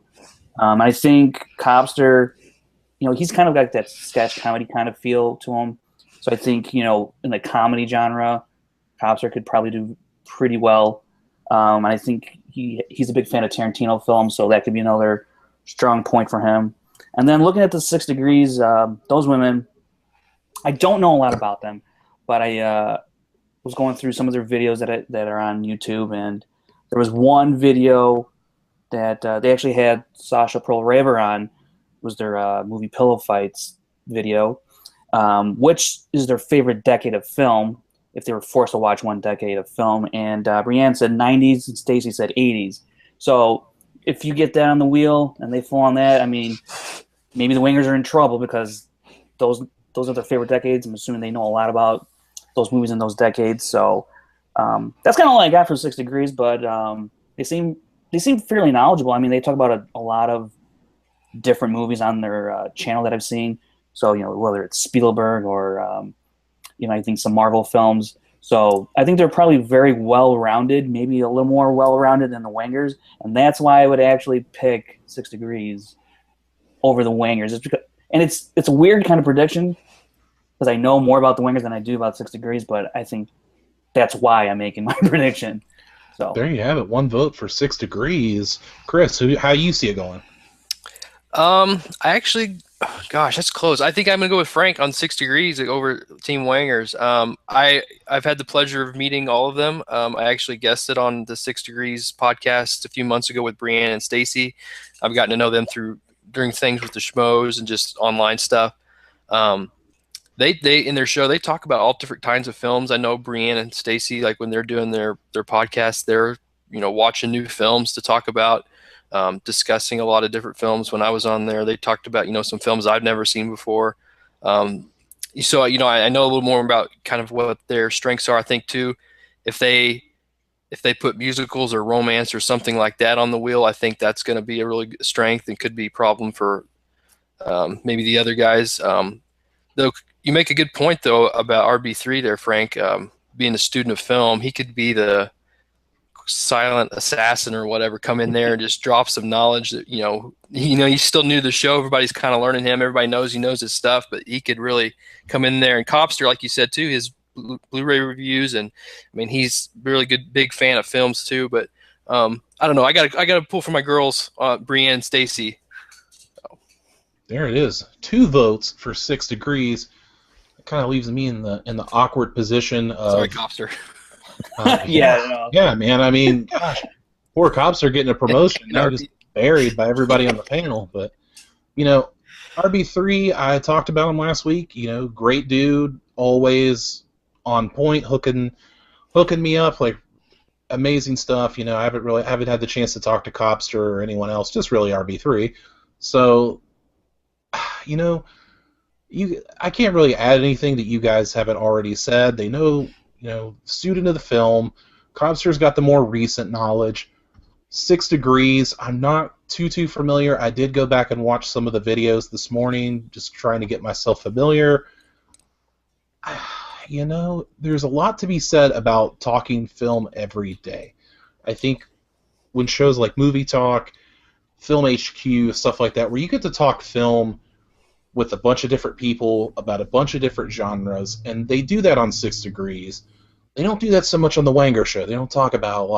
I think Copster, he's kind of got that sketch comedy kind of feel to him. So I think, in the comedy genre, Copster could probably do pretty well. And I think he's a big fan of Tarantino films, so that could be another strong point for him. And then looking at the 6 Degrees, those women, I don't know a lot about them, but I was going through some of their videos that are on YouTube, and there was one video that they actually had Sasha Pearl Raver on. It was their movie Pillow Fights video, which is their favorite decade of film, if they were forced to watch one decade of film. And Brianne said 90s and Stacey said 80s. So if you get that on the wheel and they fall on that, I mean, maybe the Wangers are in trouble because those are their favorite decades. I'm assuming they know a lot about those movies in those decades. So that's kind of all I got for 6 Degrees, but they seem fairly knowledgeable. I mean, they talk about a lot of different movies on their channel that I've seen. So, whether it's Spielberg or, I think some Marvel films. So I think they're probably very well-rounded, maybe a little more well-rounded than the Wangers. And that's why I would actually pick 6 Degrees over the Wangers. It's a weird kind of prediction because I know more about the Wangers than I do about 6 Degrees, but I think that's why I'm making my prediction. So there you have it. One vote for 6 Degrees. Chris, how you see it going? That's close. I think I'm gonna go with Frank on 6 Degrees over Team Wangers. I've had the pleasure of meeting all of them. I actually guested on the 6 Degrees podcast a few months ago with Brianne and Stacey. I've gotten to know them during things with the Schmoes and just online stuff. they in their show they talk about all different kinds of films. I know Brienne and Stacy, like when they're doing their podcast, they're watching new films to talk about, discussing a lot of different films. When I was on there, they talked about some films I've never seen before. So I know a little more about kind of what their strengths are. I think too, if they put musicals or romance or something like that on the wheel, I think that's going to be a really good strength and could be a problem for maybe the other guys. Though you make a good point though about RB3 there, Frank. Being a student of film, he could be the silent assassin or whatever, come in there and just drop some knowledge that he's still new to the show. Everybody's kind of learning him. Everybody knows he knows his stuff, but he could really come in there. And Copster, like you said too, his Blu-ray reviews, and I mean he's a really good big fan of films too. But I don't know. I got to pull for my girls, Brienne and Stacy. There it is. 2 votes for 6 Degrees. It kind of leaves me in the awkward position of. Sorry, Copster. Yeah, man. I mean, gosh, poor Copster getting a promotion. Now just buried by everybody on the panel. But RB3, I talked about him last week. Great dude, always on point, hooking me up, like amazing stuff. I haven't had the chance to talk to Copster or anyone else, just really RB3. So, I can't really add anything that you guys haven't already said. They know, student of the film. Copster's got the more recent knowledge. 6 Degrees, I'm not too familiar. I did go back and watch some of the videos this morning, just trying to get myself familiar. There's a lot to be said about talking film every day. I think when shows like Movie Talk, Film HQ, stuff like that, where you get to talk film with a bunch of different people about a bunch of different genres, and they do that on 6 Degrees. They don't do that so much on the Wanger show. They don't talk about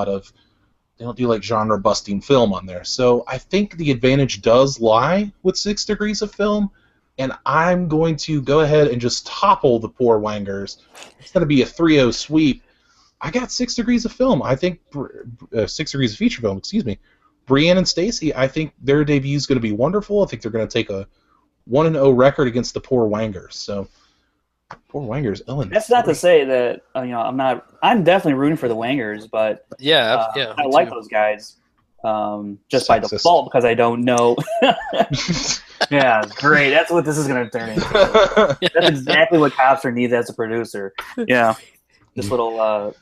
they don't do like genre-busting film on there. So I think the advantage does lie with 6 Degrees of film, and I'm going to go ahead and just topple the poor Wangers. It's going to be a 3-0 sweep. I got 6 Degrees of film. I think 6 Degrees of feature film, excuse me. Brienne and Stacy, I think their debut is going to be wonderful. I think they're going to take a 1-0 record against the poor Wangers. So, poor Wangers. That's not to say that I'm definitely rooting for the Wangers, but I like those guys just by default because I don't know. Yeah, great. That's what this is going to turn into. That's exactly what Copster needs as a producer. Yeah, this little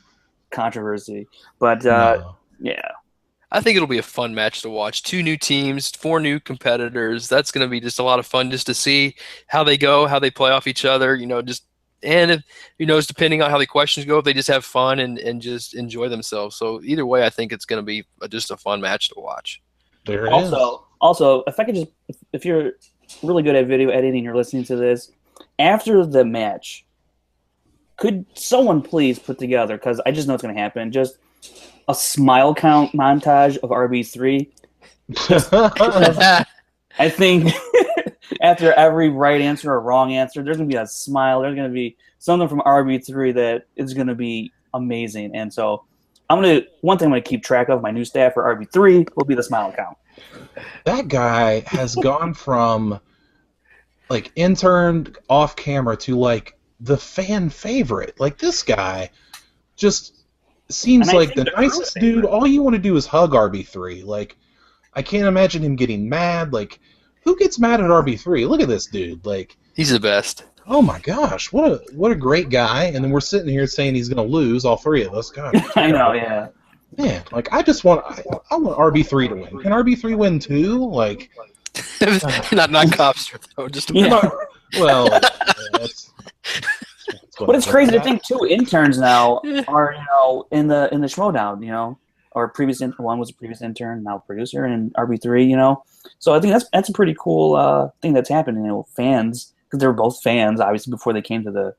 controversy, but yeah. I think it'll be a fun match to watch. 2 new teams, 4 new competitors. That's going to be just a lot of fun just to see how they go, how they play off each other. And if, who knows, depending on how the questions go, if they just have fun and just enjoy themselves. So either way, I think it's going to be just a fun match to watch. There it is. Also, if I could if you're really good at video editing, you're listening to this, after the match, could someone please put together, because I just know it's going to happen, just a smile count montage of RB3. I think after every right answer or wrong answer, there's going to be a smile. There's going to be something from RB3 that is going to be amazing. And so one thing I'm going to keep track of, my new staff for RB3 will be the smile count. That guy has gone from like intern off camera to like the fan favorite. Like this guy just seems like the nicest dude. All you want to do is hug RB3. Like, I can't imagine him getting mad. Like, who gets mad at RB3? Look at this dude. Like, he's the best. Oh my gosh, what a great guy. And then we're sitting here saying he's going to lose, all 3 of us. God, I know, yeah. Man, like I want RB3 to win. Can RB3 win too? Like, not Copster though. Just well, but it's crazy to think too. Interns now are in the Schmoedown, or one was a previous intern, now producer, and RB3, So I think that's a pretty cool thing that's happening. Fans, because they were both fans obviously before they came to the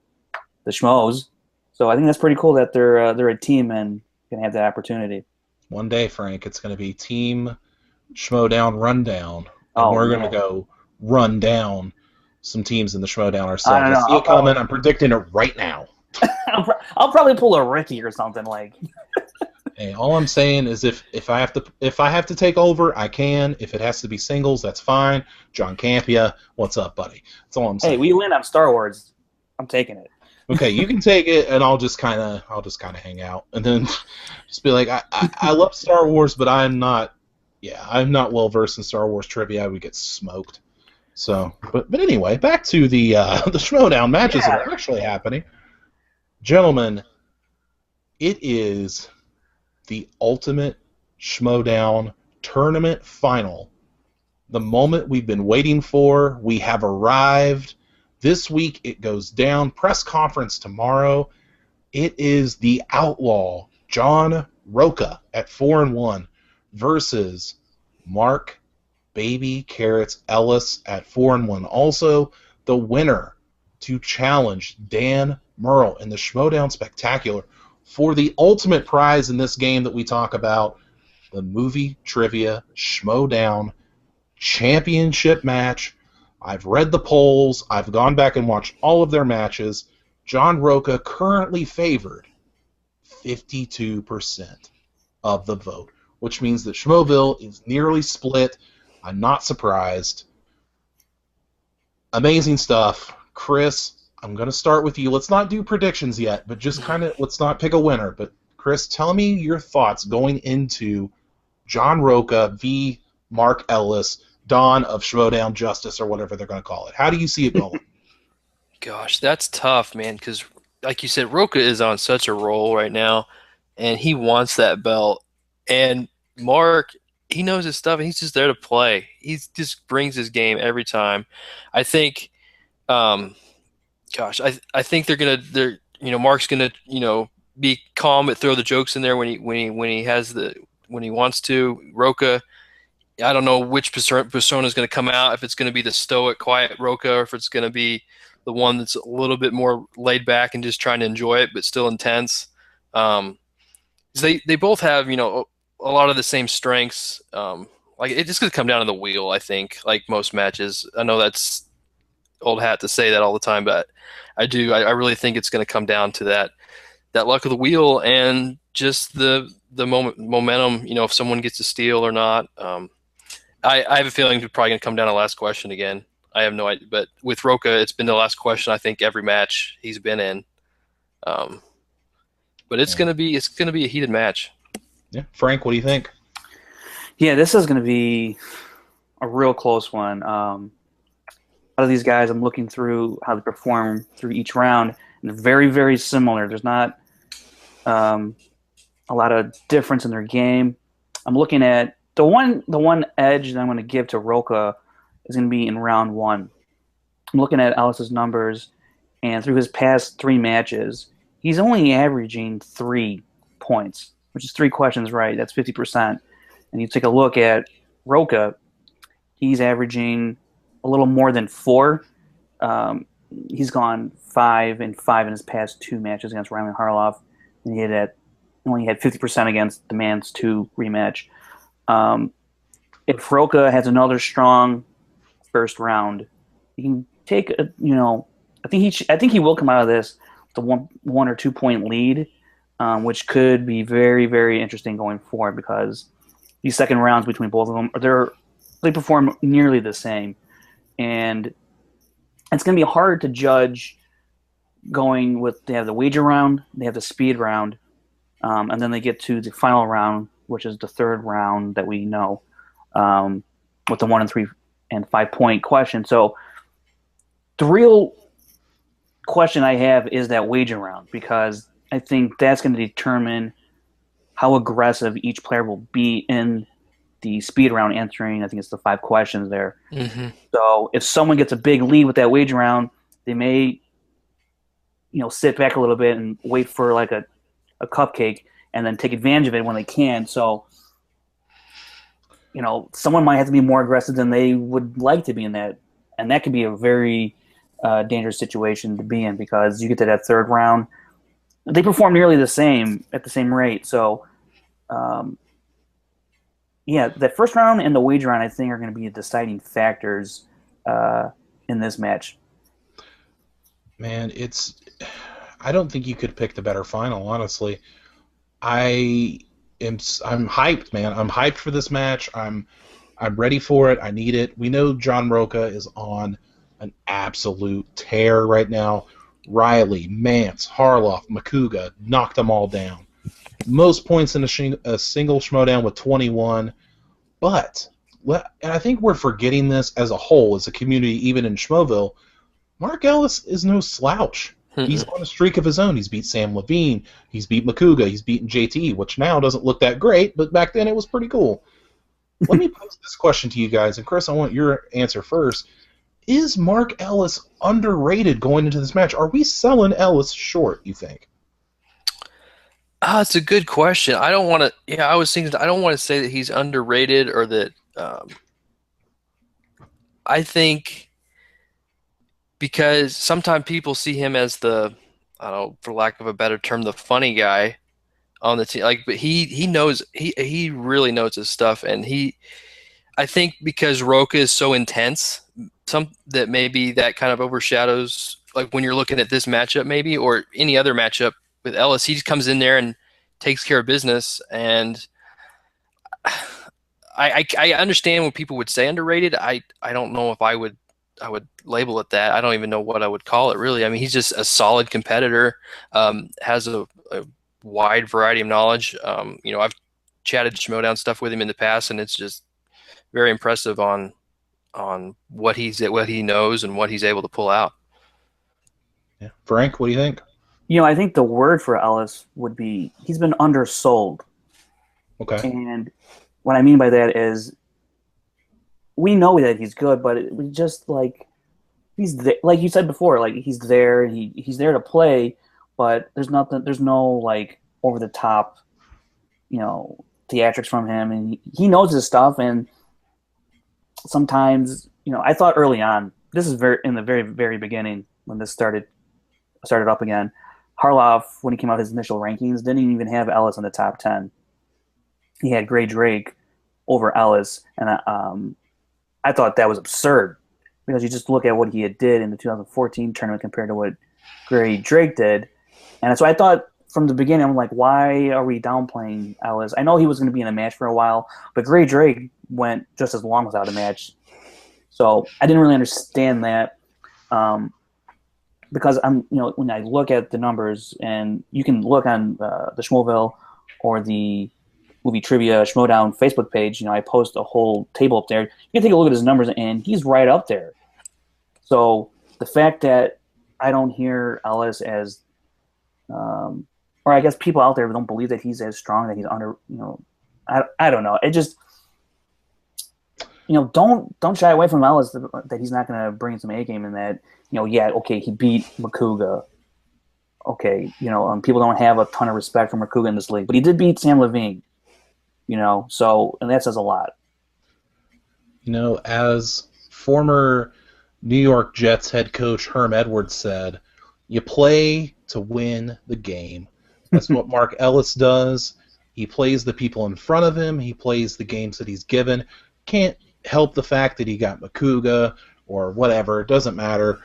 Schmoes. So I think that's pretty cool that they're a team and can have that opportunity. One day, Frank, it's going to be Team Schmoedown Rundown. And we're going to go run down some teams in the Schmoedown ourselves. I see it coming. I'm predicting it right now. I'll probably pull a Ricky or something like. Hey, all I'm saying is if I have to take over, I can. If it has to be singles, that's fine. John Campia, what's up, buddy? That's all I'm saying. Hey, we win on Star Wars. I'm taking it. Okay, you can take it, and I'll just kind of hang out, and then just be like, I love Star Wars, but I'm not well versed in Star Wars trivia. I would get smoked. So, but anyway, back to the Schmoedown matches that are actually happening, gentlemen. It is the ultimate Schmoedown tournament final. The moment we've been waiting for. We have arrived. This week it goes down. Press conference tomorrow. It is the outlaw John Rocha at 4-1 versus Mark Baby Carrots Ellis at 4-1. Also, the winner to challenge Dan Murrell in the Schmoedown Spectacular for the ultimate prize in this game that we talk about, the Movie Trivia Schmoedown Championship match. I've read the polls. I've gone back and watched all of their matches. John Rocha currently favored 52% of the vote, which means that Schmoeville is nearly split. I'm not surprised. Amazing stuff. Chris, I'm going to start with you. Let's not do predictions yet, but just let's not pick a winner. But Chris, tell me your thoughts going into John Rocha v. Mark Ellis, Dawn of Schmoedown Justice, or whatever they're going to call it. How do you see it going? Gosh, that's tough, man, because like you said, Roka is on such a roll right now, and he wants that belt. And Mark, he knows his stuff, and he's just there to play. He just brings his game every time. I think, I think Mark's gonna, be calm but throw the jokes in there when he wants to. Roka, I don't know which persona is going to come out, if it's going to be the stoic, quiet Roka, or if it's going to be the one that's a little bit more laid back and just trying to enjoy it, but still intense. They both have, a lot of the same strengths. Like, it's just going to come down to the wheel, I think, like most matches. I know that's old hat to say that all the time, but I really think it's going to come down to that luck of the wheel and just the momentum, if someone gets a steal or not. I have a feeling it's probably going to come down to the last question again. I have no idea. But with Roka, it's been the last question, I think, every match he's been in. But it's going to be a heated match. Yeah. Frank, what do you think? Yeah, this is going to be a real close one. A lot of these guys, I'm looking through how they perform through each round, and they're very, very similar. There's not a lot of difference in their game. I'm looking at the one edge that I'm going to give to Roka is going to be in round one. I'm looking at Ellis's numbers, and through his past 3 matches, he's only averaging 3 points, which is 3 questions right. That's 50%. And you take a look at Roka, he's averaging a little more than 4. He's gone 5-5 in his past 2 matches against Ryan Harloff, and he only had 50% against the Mans 2 rematch. If Roka has another strong first round, he can take I think he will come out of this with a 1 or 2 point lead, which could be very, very interesting going forward, because these second rounds between both of them, they perform nearly the same, and it's going to be hard to judge going with. They have the wager round, they have the speed round, and then they get to the final round, which is the third round that we know, with the 1 and 3 and 5 point question. So the real question I have is that wager round, because I think that's going to determine how aggressive each player will be in the speed round, answering, I think it's the 5 questions there. Mm-hmm. So if someone gets a big lead with that wager round, they may, sit back a little bit and wait for like a cupcake and then take advantage of it when they can. So, someone might have to be more aggressive than they would like to be in that. And that could be a very dangerous situation to be in, because you get to that third round, they perform nearly the same at the same rate. So, that first round and the wager round, I think, are going to be deciding factors in this match. Man, I don't think you could pick the better final, honestly. I'm hyped, man. I'm hyped for this match. I'm ready for it. I need it. We know John Rocha is on an absolute tear right now. Riley, Mance, Harloff, Makuga, knocked them all down. Most points in a single Schmoedown with 21. But, and I think we're forgetting this as a whole, as a community, even in Schmoeville, Mark Ellis is no slouch. He's on a streak of his own. He's beat Sam Levine. He's beat Makuga. He's beaten JT, which now doesn't look that great, but back then it was pretty cool. Let me pose this question to you guys, and Chris, I want your answer first. Is Mark Ellis underrated going into this match? Are we selling Ellis short, you think? It's a good question. I don't want to. Yeah, I was thinking. I don't want to say that he's underrated or that. I think because sometimes people see him as the, I don't know, for lack of a better term, the funny guy on the team. Like, but he knows. He really knows his stuff, and I think because Roka is so intense, that maybe that kind of overshadows. Like when you're looking at this matchup, maybe or any other matchup. With Ellis, he just comes in there and takes care of business, and I understand when people would say underrated. I don't know if I would label it that. I don't even know what I would call it really. I mean, he's just a solid competitor, has a wide variety of knowledge. I've chatted Schmoedown stuff with him in the past, and it's just very impressive on what he knows and what he's able to pull out. Yeah. Frank, what do you think? I think the word for Ellis would be he's been undersold. Okay. And what I mean by that is we know that he's good, but we just he's there, like you said before, like he's there, he's there to play, but there's no over the top, theatrics from him, and he knows his stuff. And sometimes, I thought early on, this is in the very, very beginning when this started up again. Harloff, when he came out his initial rankings, didn't even have Ellis in the top 10. He had Gray Drake over Ellis, and I thought that was absurd because you just look at what he did in the 2014 tournament compared to what Gray Drake did. And so I thought from the beginning, I'm like, why are we downplaying Ellis? I know he was going to be in a match for a while, but Gray Drake went just as long without a match. So I didn't really understand that. Because when I look at the numbers, and you can look on the Schmoeville or the Movie Trivia Schmoedown Facebook page, I post a whole table up there. You can take a look at his numbers, and he's right up there. So the fact that I don't hear Ellis as, or I guess people out there don't believe that he's as strong, that he's under, I don't know. It just, don't shy away from Ellis that he's not going to bring some A game in that. Okay, he beat Makuga. Okay, people don't have a ton of respect for Makuga in this league, but he did beat Sam Levine. And that says a lot. As former New York Jets head coach Herm Edwards said, you play to win the game. That's what Mark Ellis does. He plays the people in front of him. He plays the games that he's given. Can't help the fact that he got Makuga or whatever. It doesn't matter.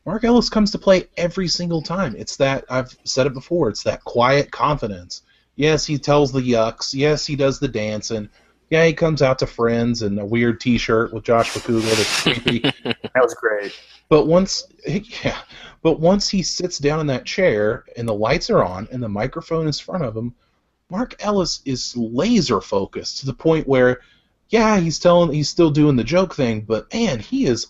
Mark Ellis comes to play every single time. It's that, I've said it before, it's that quiet confidence. Yes, he tells the yucks. Yes, he does the dancing. Yeah, he comes out to friends in a weird T-shirt with Josh Makuga that's creepy. That was great. But once he sits down in that chair and the lights are on and the microphone is in front of him, Mark Ellis is laser focused to the point where, yeah, he's still doing the joke thing, but man, he's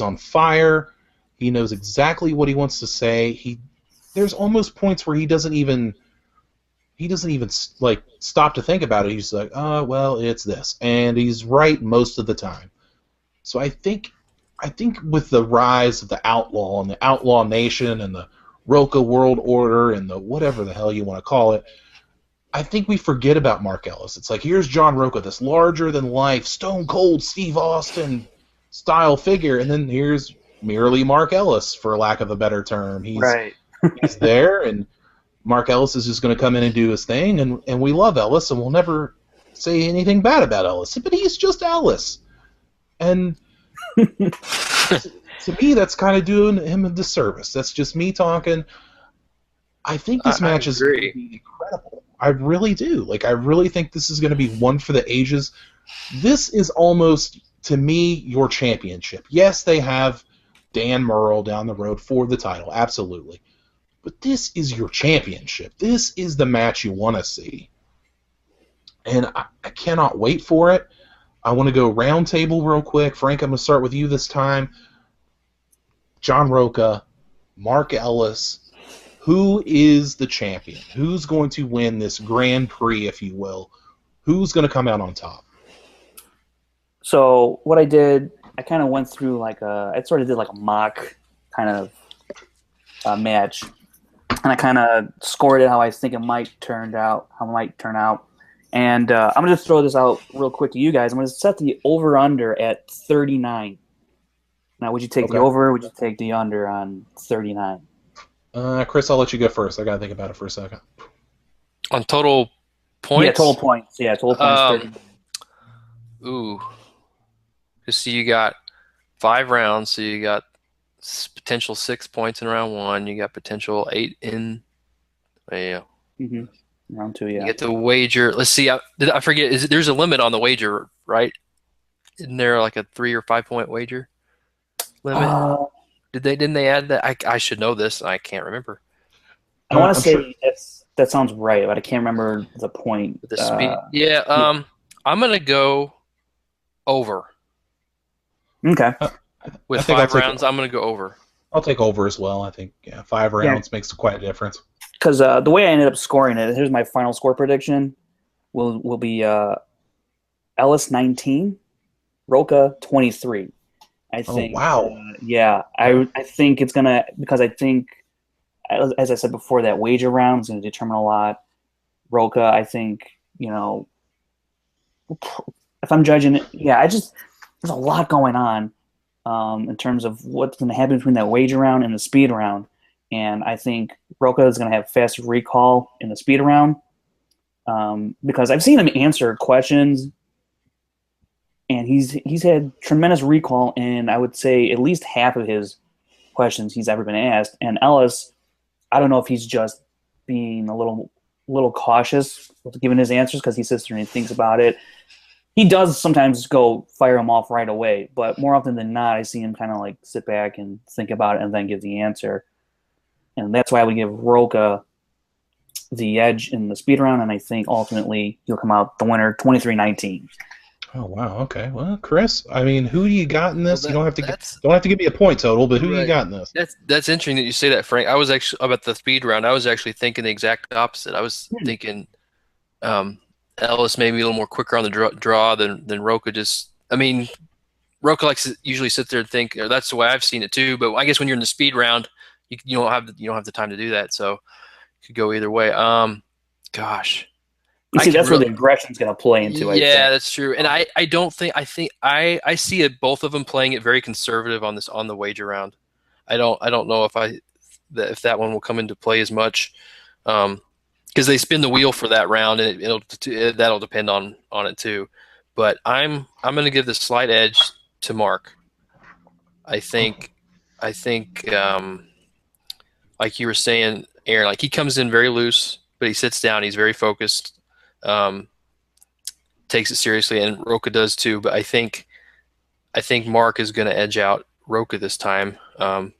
on fire. He knows exactly what he wants to say. There's almost points where he doesn't even stop to think about it. He's like, oh, well, it's this, and he's right most of the time. So I think with the rise of the Outlaw and the Outlaw Nation and the Roka World Order and the whatever the hell you want to call it, I think we forget about Mark Ellis. It's like, here's John Rocha, this larger-than-life, stone-cold Steve Austin style figure, and then here's merely Mark Ellis, for lack of a better term. He's there, and Mark Ellis is just going to come in and do his thing, and we love Ellis, and we'll never say anything bad about Ellis, but he's just Ellis. And to me, that's kind of doing him a disservice. That's just me talking. I think this match is going to be incredible. I really do. I really think this is going to be one for the ages. This is almost, to me, your championship. Yes, they have Dan Murrell down the road for the title, absolutely. But this is your championship. This is the match you want to see. And I cannot wait for it. I want to go round table real quick. Frank, I'm going to start with you this time. John Rocha, Mark Ellis, who is the champion? Who's going to win this Grand Prix, if you will? Who's going to come out on top? So what I did, I kind of went through I sort of did like a mock kind of match, and I kind of scored it how I think it might turn out, And I'm going to just throw this out real quick to you guys. I'm going to set the over-under at 39. Now, would you take the over or would you take the under on 39? Chris, I'll let you go first. I got to think about it for a second. On total points? Yeah, total points. 39. Ooh. Just so you got 5 rounds, so you got potential 6 points in round 1. You got potential 8 in... Yeah. Mm-hmm. Round 2, yeah. You get the wager. Let's see. I forget. There's a limit on the wager, right? Isn't there like a 3 or 5 point wager limit? Didn't they add that? I should know this. I can't remember. I want to say that sounds right, but I can't remember the point. The speed. Yeah. I'm gonna go over. Okay. With 5 rounds, I'm gonna go over. I'll take over as well. I think 5 rounds makes quite a difference. Because the way I ended up scoring it, here's my final score prediction: will be Ellis 19, Roka 23. I think. Oh, wow. I think it's gonna, because I think, as I said before, that wager round is gonna determine a lot. Roka, I think, if I'm judging it, there's a lot going on in terms of what's gonna happen between that wager round and the speed round. And I think Roka is going to have faster recall in the speed round because I've seen him answer questions, and he's had tremendous recall in, I would say, at least half of his questions he's ever been asked. And Ellis, I don't know if he's just being a little cautious with giving his answers because he sits there and he thinks about it. He does sometimes go fire him off right away, but more often than not, I see him kind of like sit back and think about it and then give the answer. And that's why we give Roka the edge in the speed round, and I think ultimately he'll come out the winner, 23-19. Oh wow, okay. Well, Chris, I mean, who do you got in this? You don't have to give me a point total, but who do you got in this? That's interesting that you say that, Frank. I was actually about the speed round. I was actually thinking the exact opposite. I was thinking Ellis maybe a little more quicker on the draw than Roka. Roka usually sits there and think. Or that's the way I've seen it too. But I guess when you're in the speed round, you don't have the time to do that, so it could go either way. Gosh, you see, that's where the aggression's going to play into. Yeah, that's true. And I I see it, both of them playing it very conservative on the wager round. I don't know if that one will come into play as much, because they spin the wheel for that round, and that'll depend on it too. But I'm going to give the slight edge to Mark. I think. Like you were saying, Aaron, like he comes in very loose, but he sits down. He's very focused, takes it seriously, and Roka does too. But I think Mark is going to edge out Roka this time. And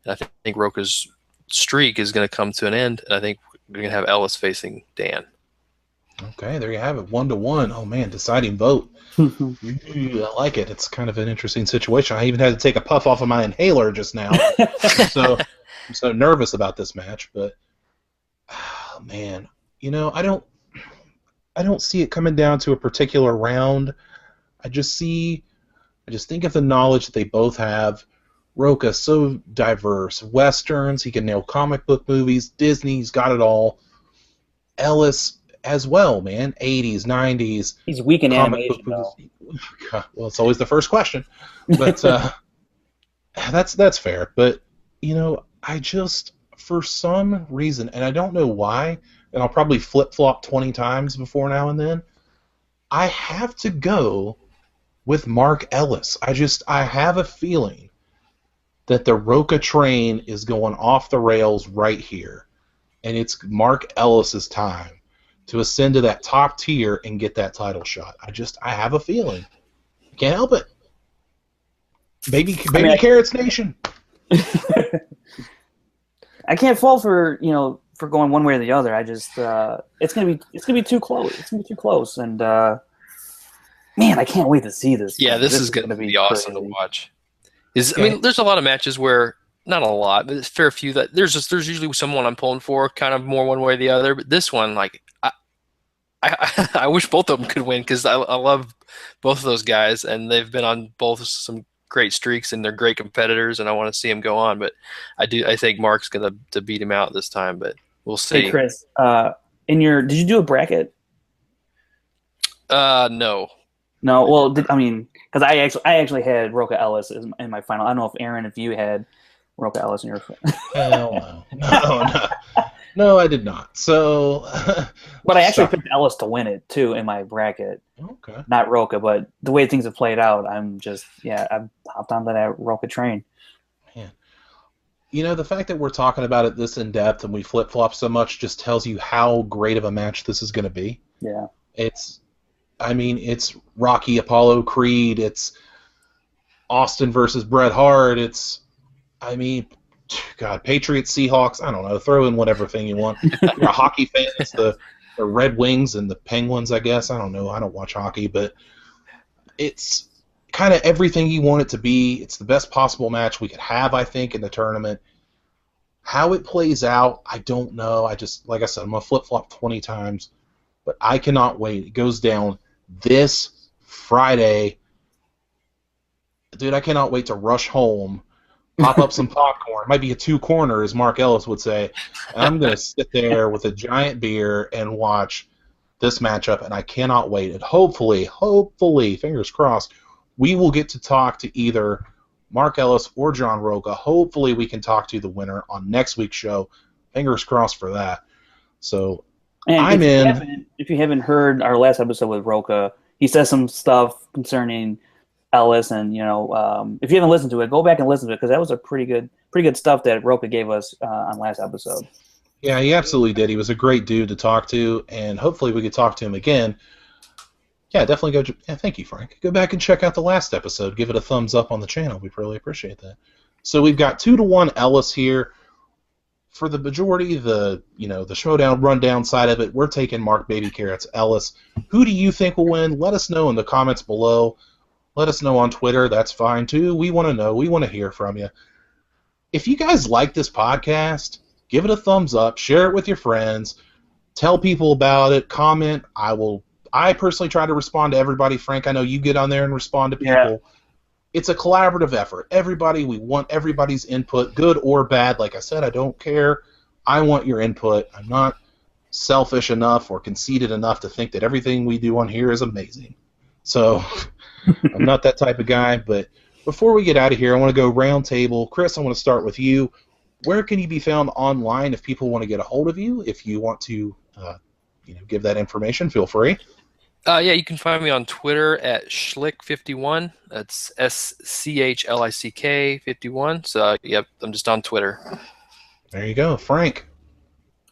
I think Roka's streak is going to come to an end, and I think we're going to have Ellis facing Dan. Okay, there you have it, 1-1. Oh man, deciding vote. I like it. It's kind of an interesting situation. I even had to take a puff off of my inhaler just now. So I'm so nervous about this match, but man, I don't see it coming down to a particular round. I just think of the knowledge that they both have. Roka, so diverse. Westerns, he can nail comic book movies. Disney's got it all. Ellis as well, man. 80s, 90s. He's weak in animation, though. Well, it's always the first question. But that's fair. But, I just, for some reason, and I don't know why, and I'll probably flip-flop 20 times before now and then, I have to go with Mark Ellis. I have a feeling that the Roka train is going off the rails right here. And it's Mark Ellis's time to ascend to that top tier and get that title shot. I have a feeling. Can't help it. Baby Carrots Nation. I can't fault for going one way or the other. I just it's gonna be too close. It's gonna be too close, and man, I can't wait to see this. Yeah, this is gonna be awesome to watch. I mean, there's a lot of matches where, not a lot, but it's a fair few that there's usually someone I'm pulling for, kind of more one way or the other. But this one, like, I wish both of them could win because I love both of those guys, and they've been on both some great streaks, and they're great competitors, and I want to see them go on. But I think Mark's gonna to beat him out this time, but we'll see. Hey, Chris, did you do a bracket? No. No, well, because I actually had Roka Ellis in my final. I don't know if Aaron, if you had Roka Ellis in your. Hell no. No, I did not. So, but I actually picked Ellis to win it too in my bracket. Okay. Not Roka, but the way things have played out, I've hopped onto that Roka train. Man, the fact that we're talking about it this in depth and we flip flop so much just tells you how great of a match this is going to be. Yeah. It's Rocky, Apollo, Creed. It's Austin versus Bret Hart. God, Patriots, Seahawks. I don't know. Throw in whatever thing you want. You're a hockey fan. It's the Red Wings and the Penguins, I guess. I don't know. I don't watch hockey, but it's kind of everything you want it to be. It's the best possible match we could have, I think, in the tournament. How it plays out, I don't know. Like I said, I'm going to flip-flop 20 times, but I cannot wait. It goes down this Friday. Dude, I cannot wait to rush home, pop up some popcorn. Might be a two-corner, as Mark Ellis would say. And I'm going to sit there with a giant beer and watch this matchup, and I cannot wait. And hopefully, fingers crossed, we will get to talk to either Mark Ellis or John Rocha. Hopefully we can talk to the winner on next week's show. Fingers crossed for that. So and if you haven't heard our last episode with Roka, he says some stuff concerning Ellis, and if you haven't listened to it, go back and listen to it because that was a pretty good stuff that Roka gave us on last episode. Yeah, he absolutely did. He was a great dude to talk to, and hopefully we could talk to him again. Yeah, definitely go. Yeah, thank you, Frank. Go back and check out the last episode. Give it a thumbs up on the channel. We'd really appreciate that. So we've got 2-1 Ellis here. For the majority, the Schmoedown rundown side of it, we're taking Mark Baby Carrots Ellis. Who do you think will win? Let us know in the comments below. Let us know on Twitter. That's fine too. We want to know. We want to hear from you. If you guys like this podcast, give it a thumbs up. Share it with your friends. Tell people about it. Comment. I personally try to respond to everybody. Frank, I know you get on there and respond to people. Yeah. It's a collaborative effort. We want everybody's input, good or bad. Like I said, I don't care. I want your input. I'm not selfish enough or conceited enough to think that everything we do on here is amazing. So I'm not that type of guy. But before we get out of here, I want to go round table. Chris, I want to start with you. Where can you be found online if people want to get a hold of you? If you want to give that information, feel free. Yeah, you can find me on Twitter at Schlick51. That's SCHLICK 51. So, yep, I'm just on Twitter. There you go. Frank.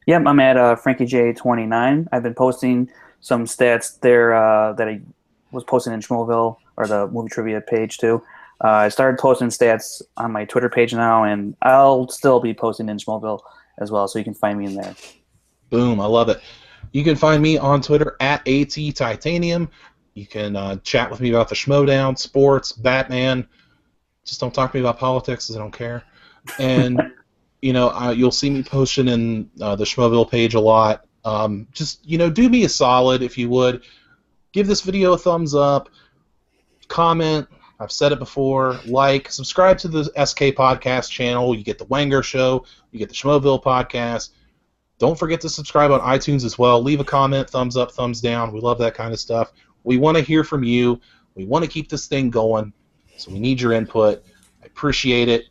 Yep, I'm at FrankieJ29. I've been posting some stats there that I was posting in Schmoeville, or the movie trivia page, too. I started posting stats on my Twitter page now, and I'll still be posting in Schmoeville as well, so you can find me in there. Boom, I love it. You can find me on Twitter at ATTitanium. You can chat with me about the Schmoedown, sports, Batman. Just don't talk to me about politics because I don't care. And, you'll see me posting in the Schmoeville page a lot. Just, do me a solid if you would. Give this video a thumbs up. Comment. I've said it before. Like. Subscribe to the SK Podcast channel. You get the Wanger Show. You get the Schmoeville Podcast. Don't forget to subscribe on iTunes as well. Leave a comment, thumbs up, thumbs down. We love that kind of stuff. We want to hear from you. We want to keep this thing going, so we need your input. I appreciate it.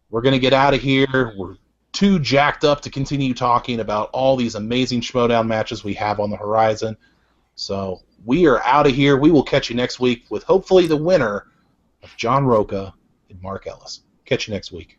We're going to get out of here. We're too jacked up to continue talking about all these amazing Schmoedown matches we have on the horizon. So we are out of here. We will catch you next week with hopefully the winner of John Rocha and Mark Ellis. Catch you next week.